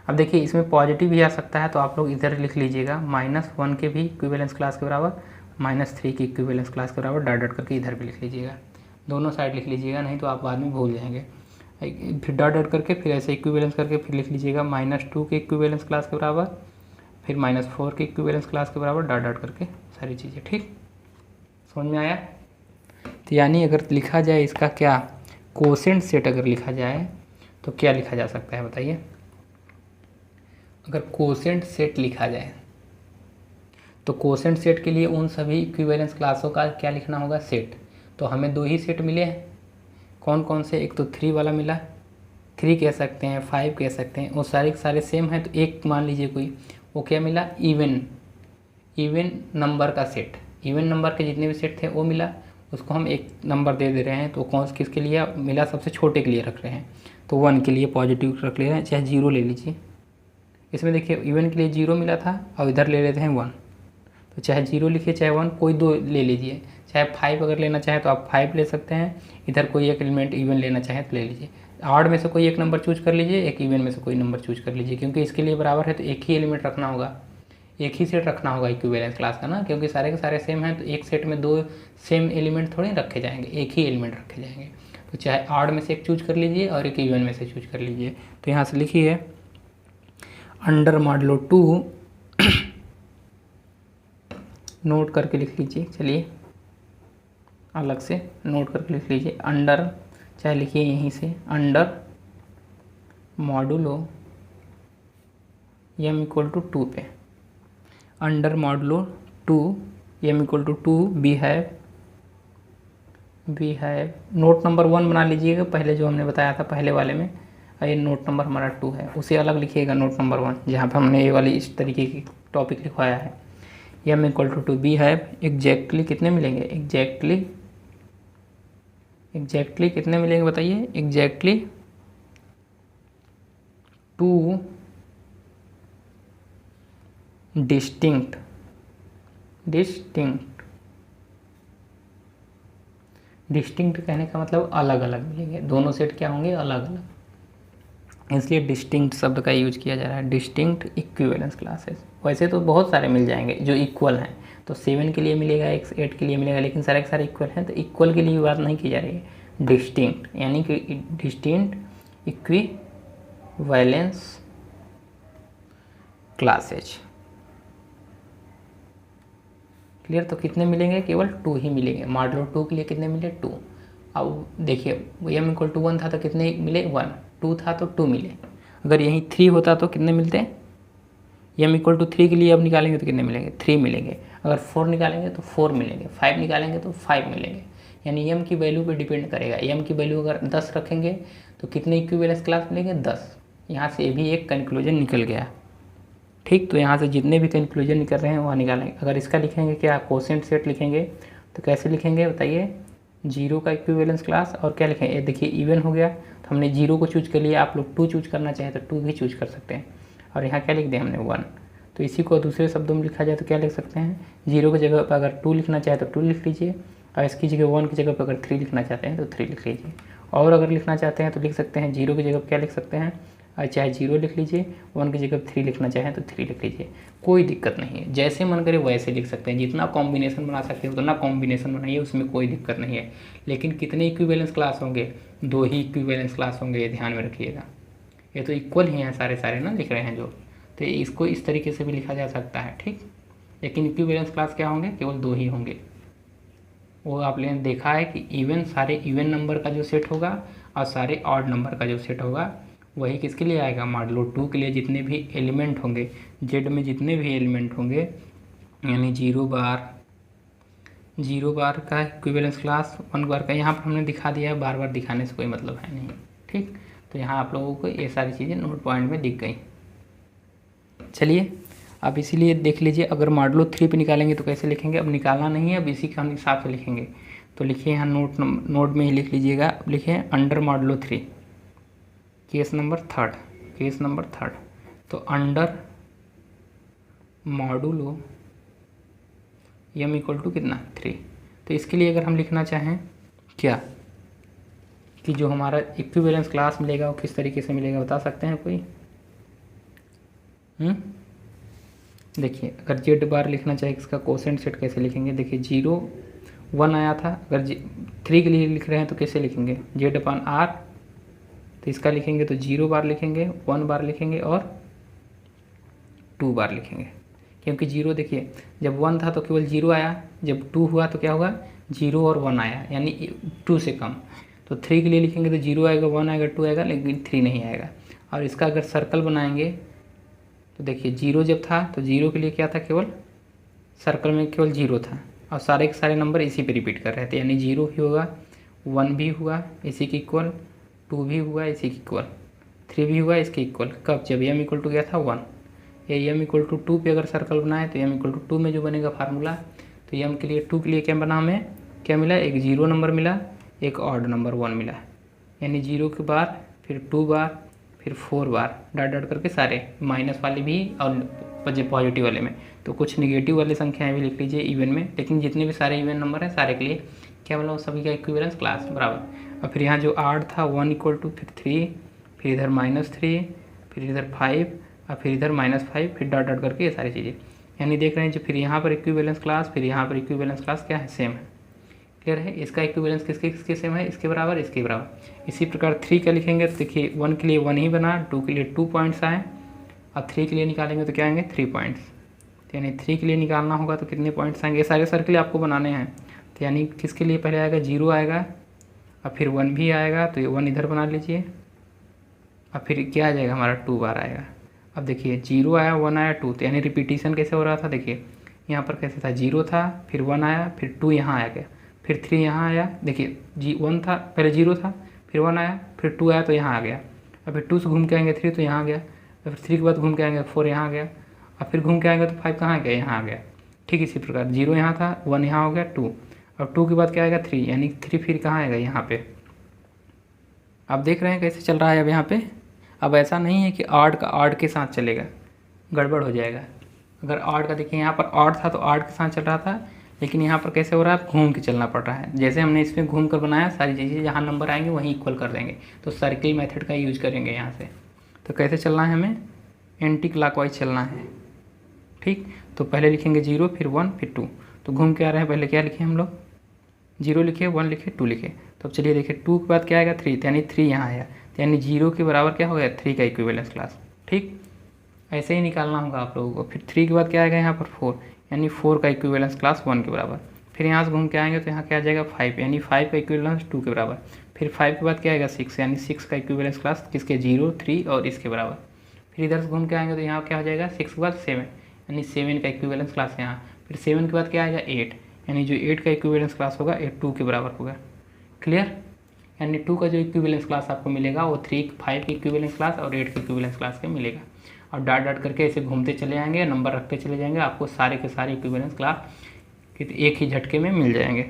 अब देखिए इसमें पॉजिटिव भी आ सकता है, तो आप लोग इधर लिख लीजिएगा -1 के भी इक्विवेलेंस क्लास के बराबर, -3 की इक्विवेलेंस क्लास के बराबर, डॉट डॉट करके इधर भी लिख लीजिएगा, दोनों साइड लिख लीजिएगा, नहीं तो आप बाद में भूल जाएंगे। फिर डॉट डॉट करके फिर ऐसे इक्विवेलेंस करके फिर लिख लीजिएगा -2 के इक्विवेलेंस क्लास के बराबर, फिर -4 के इक्विवेलेंस क्लास के बराबर, डॉट डॉट करके सारी चीज़ें। ठीक, समझ में आया? तो यानी अगर लिखा जाए इसका क्या, कोसेंट सेट अगर लिखा जाए तो क्या लिखा जा सकता है बताइए? अगर कोसेंट सेट लिखा जाए तो कोसेंट सेट के लिए उन सभी इक्विवेलेंस क्लासों का क्या लिखना होगा, सेट। तो हमें 2 ही सेट मिले हैं, कौन कौन से, एक तो 3 वाला मिला, 3 कह सकते हैं, 5 कह सकते हैं, वो सारे के सारे सेम हैं। तो एक मान लीजिए कोई, वो क्या मिला, इवन नंबर का सेट, इवन नंबर के जितने भी सेट थे वो मिला, उसको हम एक नंबर दे रहे हैं। तो कौन किसके लिए मिला, सबसे छोटे के लिए रख रहे हैं, तो 1 के लिए पॉजिटिव रख ले रहे हैं, चाहे 0 ले लीजिए। इसमें देखिए इवन के लिए 0 मिला था और इधर ले लेते हैं 1, तो चाहे 0 लिखिए चाहे 1, कोई 2 ले लीजिए। चाहे 5 अगर लेना चाहे तो आप 5 ले सकते हैं, इधर कोई एक एलिमेंट इवन लेना चाहे तो ले लीजिए। ऑड में से कोई एक नंबर चूज कर लीजिए, एक इवन में से कोई नंबर चूज कर लीजिए, क्योंकि इसके लिए बराबर है तो एक ही एलिमेंट रखना होगा, एक ही सेट रखना होगा इक्विवेलेंस क्लास का ना, क्योंकि सारे के सारे सेम हैं। तो एक सेट में 2 सेम एलिमेंट थोड़े रखे जाएंगे, एक ही एलिमेंट रखे जाएंगे। तो चाहे ऑड में से एक चूज कर लीजिए और एक इवन में से चूज कर लीजिए। तो यहाँ से लिखिए अंडर मॉडुलो 2 नोट करके लिख लीजिए, चलिए अलग से नोट करके लिख लीजिए, अंडर, चाहे लिखिए यहीं से, अंडर मॉडुलो m=2 पे, under modulo 2 m=2 we have note number 1 बना लीजिएगा, पहले जो हमने बताया था पहले वाले में, ये नोट नंबर हमारा 2 है, उसे अलग लिखिएगा नोट नंबर 1, जहाँ पर हमने ये वाली इस तरीके की टॉपिक लिखवाया है। m=2 वी हैव एग्जैक्टली कितने मिलेंगे, एग्जैक्टली कितने मिलेंगे बताइए, एग्जैक्टली 2 डिस्टिंक्ट कहने का मतलब अलग अलग मिलेंगे, दोनों सेट क्या होंगे, अलग अलग। इसलिए डिस्टिंक्ट शब्द का यूज किया जा रहा है, डिस्टिंक्ट इक्विवेलेंस क्लासेस। वैसे तो बहुत सारे मिल जाएंगे जो इक्वल हैं, तो 7 के लिए मिलेगा, 8 के लिए मिलेगा, लेकिन सारे के सारे इक्वल हैं, तो इक्वल के लिए बात नहीं की जा रही है। डिस्टिंक्ट यानी कि डिस्टिंक्ट इक्विवेलेंस क्लासेज। क्लियर? तो कितने मिलेंगे? केवल 2 ही मिलेंगे। मॉडुलो 2 के लिए कितने मिले? 2। अब देखिए m इक्वल टू 1 था तो कितने मिले? 1। 2 था तो 2 मिले। अगर यहीं 3 होता तो कितने मिलते? m इक्वल टू 3 के लिए अब निकालेंगे तो कितने मिलेंगे? 3 मिलेंगे। अगर 4 निकालेंगे तो 4 मिलेंगे, 5 निकालेंगे तो 5 मिलेंगे। यानी m की वैल्यू पे डिपेंड करेगा। m की वैल्यू अगर 10 रखेंगे तो कितने इक्विवेलेंस क्लास मिलेंगे? 10। यहाँ से भी एक कंक्लूजन निकल गया। ठीक, तो यहाँ से जितने भी कंक्लूजन निकल रहे हैं वहाँ निकालेंगे। अगर इसका लिखेंगे क्या, कोसेंट सेट लिखेंगे, तो कैसे लिखेंगे बताइए? 0 का इक्विवेलेंस क्लास और क्या लिखेंगे? देखिए इवन हो गया तो हमने 0 को चूज कर लिया। आप लोग 2 चूज करना चाहें तो 2 भी चूज कर सकते हैं। और यहाँ क्या लिख दिया हमने? 1। तो इसी को दूसरे शब्दों में लिखा जाए तो क्या लिख सकते हैं? 0 की जगह पर अगर 2 लिखना चाहे तो 2 लिख लीजिए, और इसकी जगह 1 की जगह पर अगर 3 लिखना चाहते हैं तो 3 लिख लीजिए। और अगर लिखना चाहते हैं तो लिख सकते हैं 0 की जगह पर क्या लिख सकते हैं? चाहे 0 लिख लीजिए, 1 की जगह 3 लिखना चाहें तो 3 लिख लीजिए, कोई दिक्कत नहीं है। जैसे मन करे वैसे लिख सकते हैं। जितना कॉम्बिनेशन बना सकते हैं उतना कॉम्बिनेशन बनाइए, उसमें कोई दिक्कत नहीं है। लेकिन कितने इक्विवेलेंस क्लास होंगे? 2 ही इक्विवेलेंस क्लास होंगे, ये ध्यान में रखिएगा। ये तो इक्वल ही हैं सारे ना लिख रहे हैं जो, तो इसको इस तरीके से भी लिखा जा सकता है। ठीक, लेकिन इक्विवेलेंस क्लास क्या होंगे? केवल 2 ही होंगे। वो आपने देखा है कि इवन सारे इवन नंबर का जो सेट होगा और सारे ऑड नंबर का जो सेट होगा वही किसके लिए आएगा? मॉडुलो 2 के लिए जितने भी एलिमेंट होंगे, जेड में जितने भी एलिमेंट होंगे, यानी 0 बार का इक्विवेलेंस क्लास, 1 बार का। यहाँ पर हमने दिखा दिया है, बार बार दिखाने से कोई मतलब है नहीं। ठीक, तो यहाँ आप लोगों को ये सारी चीज़ें नोट पॉइंट में दिख गई। चलिए अब इसीलिए देख लीजिए, अगर मॉडुलो 3 पे निकालेंगे तो कैसे लिखेंगे? अब निकालना नहीं है, अब इसी के हम हिसाब से लिखेंगे। तो लिखिए यहाँ नोट में ही लिख लीजिएगा। अब लिखिए under modulo 3, case number third. तो under modulo m equal to कितना? 3। तो इसके लिए अगर हम लिखना चाहें क्या कि जो हमारा इक्विवेलेंस क्लास मिलेगा वो किस तरीके से मिलेगा, बता सकते हैं कोई? देखिए अगर जेड बार लिखना चाहे इसका कोसेंट सेट कैसे लिखेंगे? देखिए 0 1 आया था, अगर 3 के लिए लिख रहे हैं तो कैसे लिखेंगे? Z upon R. तो इसका लिखेंगे तो 0 बार लिखेंगे, 1 बार लिखेंगे और 2 बार लिखेंगे। क्योंकि 0 देखिए जब 1 था तो केवल 0 आया, जब 2 हुआ तो क्या होगा? 0 और 1 आया, यानी 2 से कम। तो 3 के लिए लिखेंगे तो 0 आएगा, 1 आएगा, 2 आएगा, लेकिन 3 नहीं आएगा। और इसका अगर सर्कल बनाएंगे तो देखिए 0 जब था तो 0 के लिए क्या था? केवल सर्कल में केवल 0 था, और सारे के सारे नंबर इसी पे रिपीट कर रहे थे, यानी 0 भी होगा, 1 भी हुआ इसी के इक्वल, 2 भी हुआ इसी के इक्वल, 3 भी हुआ इसके इक्वल। कब? जब m इक्वल टू गया था 1। ये m इक्वल टू 2 पे अगर सर्कल बनाए तो m इक्वल टू 2 में जो बनेगा फार्मूला, तो m के लिए 2 के लिए क्या बना? हमें क्या मिला? एक 0 नंबर मिला, एक ऑड नंबर 1 मिला, यानी 0 के बाद फिर 2 बार फिर 4 बार डॉट करके सारे, माइनस वाले भी और पॉजिटिव वाले में। तो कुछ निगेटिव वाली संख्याएं भी लिख लीजिए इवन में, लेकिन जितने भी सारे इवन नंबर हैं सारे के लिए क्या बोला? सभी का इक्विवेलेंस क्लास बराबर। और फिर यहाँ जो 8 था 1 इक्वल टू फिर 3, फिर इधर -3, फिर इधर 5 और फिर इधर -5, फिर डॉट करके ये सारी चीज़ें, यानी देख रहे हैं जो फिर यहाँ पर इक्विवेलेंस क्लास, फिर यहाँ पर इक्विवेलेंस क्लास क्या है? सेम है। क्लियर है? इसका इक्विवेलेंस किसके सेम है? इसके बराबर, इसके बराबर। इसी प्रकार 3 का लिखेंगे तो देखिए 1 के लिए 1 ही बना, 2 के लिए 2 पॉइंट्स आए, और 3 के लिए निकालेंगे तो क्या आएंगे? 3 पॉइंट्स। तो यानी 3 के लिए निकालना होगा तो कितने पॉइंट्स आएंगे? सारे सर्कल आपको बनाने हैं। तो यानी किसके लिए पहले आएगा? 0 आएगा, और फिर 1 भी आएगा, तो ये 1 इधर बना लीजिए, और फिर क्या आ जाएगा? हमारा 2 बार आएगा। अब देखिए 0 आया, 1 आया, 2, तो यानी रिपीटिशन कैसे हो रहा था? देखिए यहाँ पर कैसे था? 0 था, फिर 1 आया, फिर 2 यहाँ आ गया, फिर 3 यहाँ आया। देखिए 1 था, पहले 0 था, फिर 1 आया, फिर 2 आया तो यहाँ आ गया, और फिर 2 से घूम के आएंगे 3 तो यहाँ आ गया, और फिर 3 के बाद घूम के आएंगे 4 यहाँ आ गया, और फिर घूम के आएंगे तो 5 कहाँ आ गया? यहाँ आ गया। ठीक इसी प्रकार 0 यहाँ था, 1 यहाँ हो गया, 2, और 2 के बाद क्या आएगा? 3, यानी 3 फिर कहाँ आएगा? यहाँ पे। आप देख रहे हैं कैसे चल रहा है अब यहाँ पे। अब ऐसा नहीं है कि ऑड का ऑड के साथ चलेगा, गड़बड़ हो जाएगा। अगर ऑड का देखिए यहाँ पर ऑड था तो ऑड के साथ चल रहा था, लेकिन यहाँ पर कैसे हो रहा है? घूम के चलना पड़ रहा है। जैसे हमने इसमें घूम कर बनाया, सारी चीज़ें जहाँ नंबर आएंगे वहीं इक्वल कर देंगे, तो सर्किल मेथड का यूज करेंगे यहाँ से। तो कैसे चलना है, हमें एंटी क्लॉकवाइज चलना है। ठीक, तो पहले लिखेंगे 0, फिर 1, फिर 2। तो घूम के आ रहे हैं, पहले क्या लिखे हम लोग, 0 लिखे, 1 लिखे, 2 लिखे। तो अब चलिए देखिए 2 के बाद क्या आएगा 3, यानी 3 यहाँ आया, यानी 0 के बराबर क्या हो गया 3 का इक्विवेलेंस क्लास। ठीक, ऐसे ही निकालना होगा आप लोगों को। फिर 3 के बाद क्या आएगा यहाँ पर 4, यानी 4 का इक्विवेलेंस क्लास 1 के बराबर। फिर यहाँ से घूम के आएंगे तो यहाँ क्या आ जाएगा 5, यानी 5 का इक्विवेलेंस 2 के बराबर। फिर 5 के बाद क्या आएगा 6, यानी 6 का इक्विवेलेंस क्लास किसके 0, 3 और इसके बराबर। फिर इधर से घूम के आएंगे तो यहाँ क्या हो जाएगा 6 के बाद 7, यानी 7 का इक्विवेलेंस क्लास यहाँ। फिर 7 के बाद क्या आएगा 8, यानी जो 8 का इक्विवेलेंस क्लास होगा 8 2 के बराबर होगा। क्लियर, यानी 2 का जो इक्विवेलेंस क्लास आपको मिलेगा वो 3 5 के इक्विवेलेंस क्लास और 8 के इक्विवेलेंस क्लास के मिलेगा। और डाट डाट करके ऐसे घूमते चले जाएंगे, नंबर रखते चले जाएंगे, आपको सारे के सारे इक्विवेलेंस क्लास एक ही झटके में मिल जाएंगे।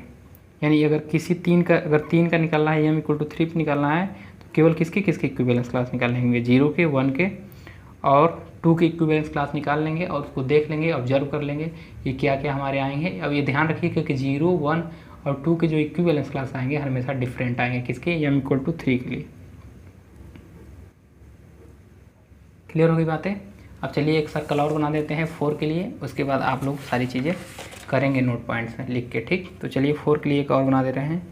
यानी अगर किसी 3 का निकालना है, m = 3 पे निकालना है, तो केवल किसके इक्विवेलेंस क्लास निकाल लेंगे, 0 के, 1 के और 2 के इक्विवेलेंस क्लास निकाल लेंगे और उसको देख लेंगे, ऑब्जर्व कर लेंगे ये क्या क्या हमारे आएंगे। अब ये ध्यान रखिए क्योंकि 0, 1 और 2 के जो इक्विवेलेंस क्लास आएंगे हमेशा डिफरेंट आएंगे, किसके, m = 3 के लिए। क्लियर होगी बातें। अब चलिए एक सर्कल और बना देते हैं 4 के लिए, उसके बाद आप लोग सारी चीज़ें करेंगे नोट पॉइंट्स में लिख के। ठीक, तो चलिए 4 के लिए एक और बना दे रहे हैं,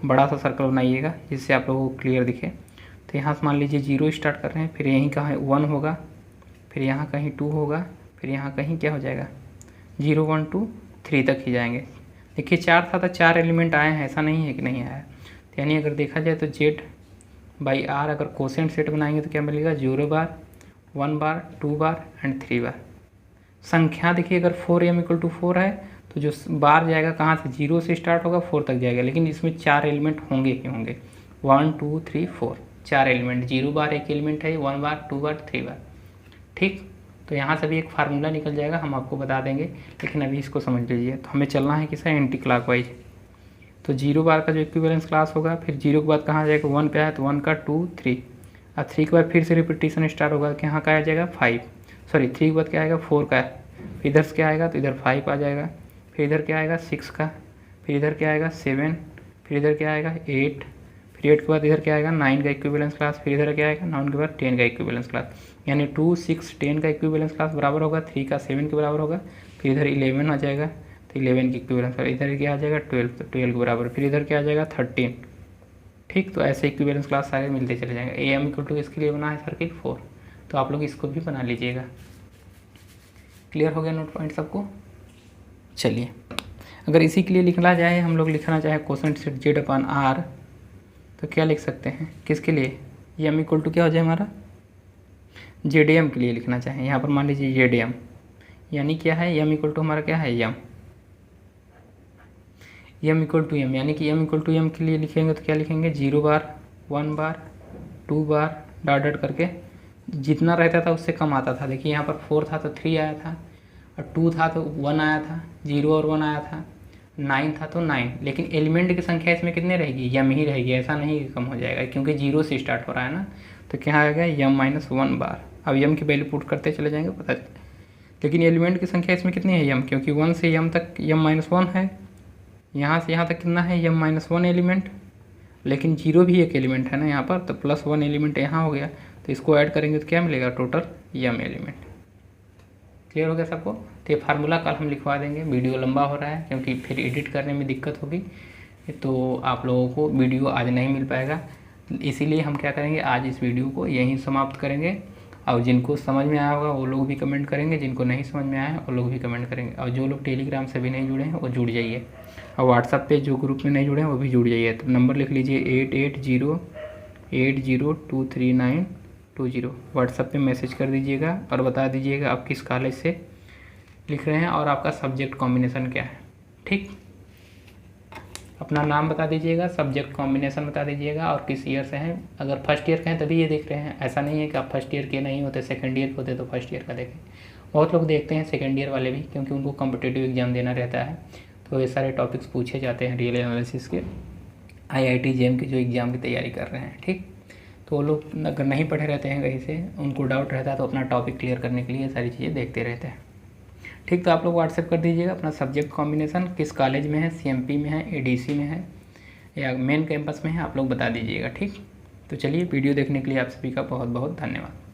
बड़ा सा सर्कल बनाइएगा जिससे आप लोगों को क्लियर दिखे। तो यहाँ से मान लीजिए 0 स्टार्ट कर रहे हैं, फिर यहीं कहाँ 1 होगा, फिर यहाँ कहीं 2 होगा, फिर यहाँ कहीं क्या हो जाएगा 0 1 2 3 तक ही जाएंगे। देखिए 4 था तो 4 एलिमेंट आए हैं, ऐसा नहीं है कि नहीं आया। तो यानी अगर देखा जाए तो Z/R अगर कोसेंट सेट बनाएंगे तो क्या मिलेगा 0 बार, 1 बार, 2 बार एंड 3 बार। संख्या देखिए अगर 4m = 4 है तो जो बार जाएगा कहाँ से, 0 से स्टार्ट होगा 4 तक जाएगा, लेकिन इसमें 4 एलिमेंट होंगे ही होंगे, 1 2 3 4 4 एलिमेंट, 0 बार एक एलिमेंट है, 1 बार, 2 बार, 3 बार। ठीक, तो यहाँ से भी एक फार्मूला निकल जाएगा, हम आपको बता देंगे, लेकिन अभी इसको समझ लीजिए। तो हमें चलना है किसा, एंटी क्लॉकवाइज। तो 0 बार का जो इक्विवेलेंस क्लास होगा, फिर 0 के बाद कहाँ जाएगा 1 पे आया तो 1 का 2 3, और 3 के बाद फिर से रिपीटिशन स्टार्ट होगा कि यहाँ का आ जाएगा 5, सॉरी 3 के बाद क्या आएगा 4 का, फिर इधर से क्या आएगा तो इधर 5 आ जाएगा, फिर इधर क्या आएगा 6 का, फिर इधर क्या आएगा 7, फिर इधर क्या आएगा 8, फिर 8 के बाद इधर क्या आएगा 9 का इक्विवेलेंस क्लास, फिर इधर क्या आएगा 9 के बाद 10 का इक्विवेलेंस क्लास। यानी 2 6 10 का इक्विवेलेंस क्लास बराबर होगा 3 का 7 के बराबर होगा, फिर इधर 11 आ जाएगा तो 11 की इक्विवेलेंस, इधर क्या आ जाएगा 12, तो 12 के बराबर, फिर इधर क्या आ जाएगा 13। ठीक, तो ऐसे इक्विवेलेंस क्लास सारे मिलते चले जाएंगे। am = इसके लिए बना है सर्किट 4, तो आप लोग इसको भी बना लीजिएगा। क्लियर हो गया नोट पॉइंट सबको। चलिए अगर इसी के लिए लिखना जाए, हम लोग लिखना चाहे कोसेंट सेट Z/R, तो क्या लिख सकते हैं किसके लिए, m = क्या हो जाए हमारा ZM के लिए लिखना चाहें। यहाँ पर मान लीजिए ZM यानी क्या है, m = हमारा क्या है m = m, यानी कि m = m के लिए लिखेंगे तो क्या लिखेंगे 0 बार, 1 बार, 2 बार, डॉट डॉट करके जितना रहता था उससे कम आता था। देखिए यहाँ पर 4 था तो 3 आया था, और 2 था तो 1 आया था, 0 और 1 आया था, 9 था तो 9, लेकिन एलिमेंट की संख्या इसमें कितने रहेगी, m ही रहेगी, ऐसा नहीं कि कम हो जाएगा, क्योंकि 0 से स्टार्ट हो रहा है ना। तो क्या आएगा m - 1 बार। अब m की वैल्यू पुट करते चले जाएंगे पता चले, लेकिन एलिमेंट की संख्या इसमें कितनी है m, क्योंकि 1 से m तक m - 1 है, यहाँ से यहाँ तक कितना है m - 1 एलिमेंट, लेकिन 0 भी एक एलिमेंट है ना यहाँ पर, तो +1 एलिमेंट यहाँ हो गया, तो इसको ऐड करेंगे तो क्या मिलेगा टोटल m एलिमेंट। क्लियर हो गया सबको। तो ये फार्मूला कल हम लिखवा देंगे, वीडियो लंबा हो रहा है क्योंकि फिर एडिट करने में दिक्कत होगी, तो आप लोगों को वीडियो आज नहीं मिल पाएगा, इसीलिए हम क्या करेंगे आज इस वीडियो को यहीं समाप्त करेंगे। और जिनको समझ में आया होगा वो लोग भी कमेंट करेंगे, जिनको नहीं समझ में आया है वो लोग भी कमेंट करेंगे, और जो लोग टेलीग्राम से भी नहीं जुड़े हैं वो जुड़ जाइए, और व्हाट्सअप पे जो ग्रुप में नहीं जुड़े हैं वो भी जुड़ जाइए। तो नंबर लिख लीजिए 8808023920, व्हाट्सअप पे मैसेज कर दीजिएगा और बता दीजिएगा आप किस कॉलेज से लिख रहे हैं और आपका सब्जेक्ट कॉम्बिनेशन क्या है। ठीक, अपना नाम बता दीजिएगा, सब्जेक्ट कॉम्बिनेशन बता दीजिएगा और किस ईयर से हैं। अगर फर्स्ट ईयर के हैं तभी ये देख रहे हैं, ऐसा नहीं है कि आप फर्स्ट ईयर के नहीं होते, सेकंड ईयर के होते तो फर्स्ट ईयर का देखें। बहुत लोग देखते हैं सेकंड ईयर वाले भी, क्योंकि उनको कॉम्पिटिटिव एग्जाम देना रहता है, तो ये सारे टॉपिक्स पूछे जाते हैं रियल एनालिसिस के, IIT JEM के जो एग्ज़ाम की तैयारी कर रहे हैं। ठीक, तो वो लोग अगर नहीं पढ़े रहते हैं कहीं से, उनको डाउट रहता है, तो अपना टॉपिक क्लियर करने के लिए सारी चीज़ें देखते रहते हैं। ठीक, तो आप लोग व्हाट्सएप कर दीजिएगा अपना सब्जेक्ट कॉम्बिनेशन, किस कॉलेज में है, CMP में है, ADC में है या मेन कैंपस में है, आप लोग बता दीजिएगा। ठीक, तो चलिए वीडियो देखने के लिए आप सभी का बहुत बहुत धन्यवाद।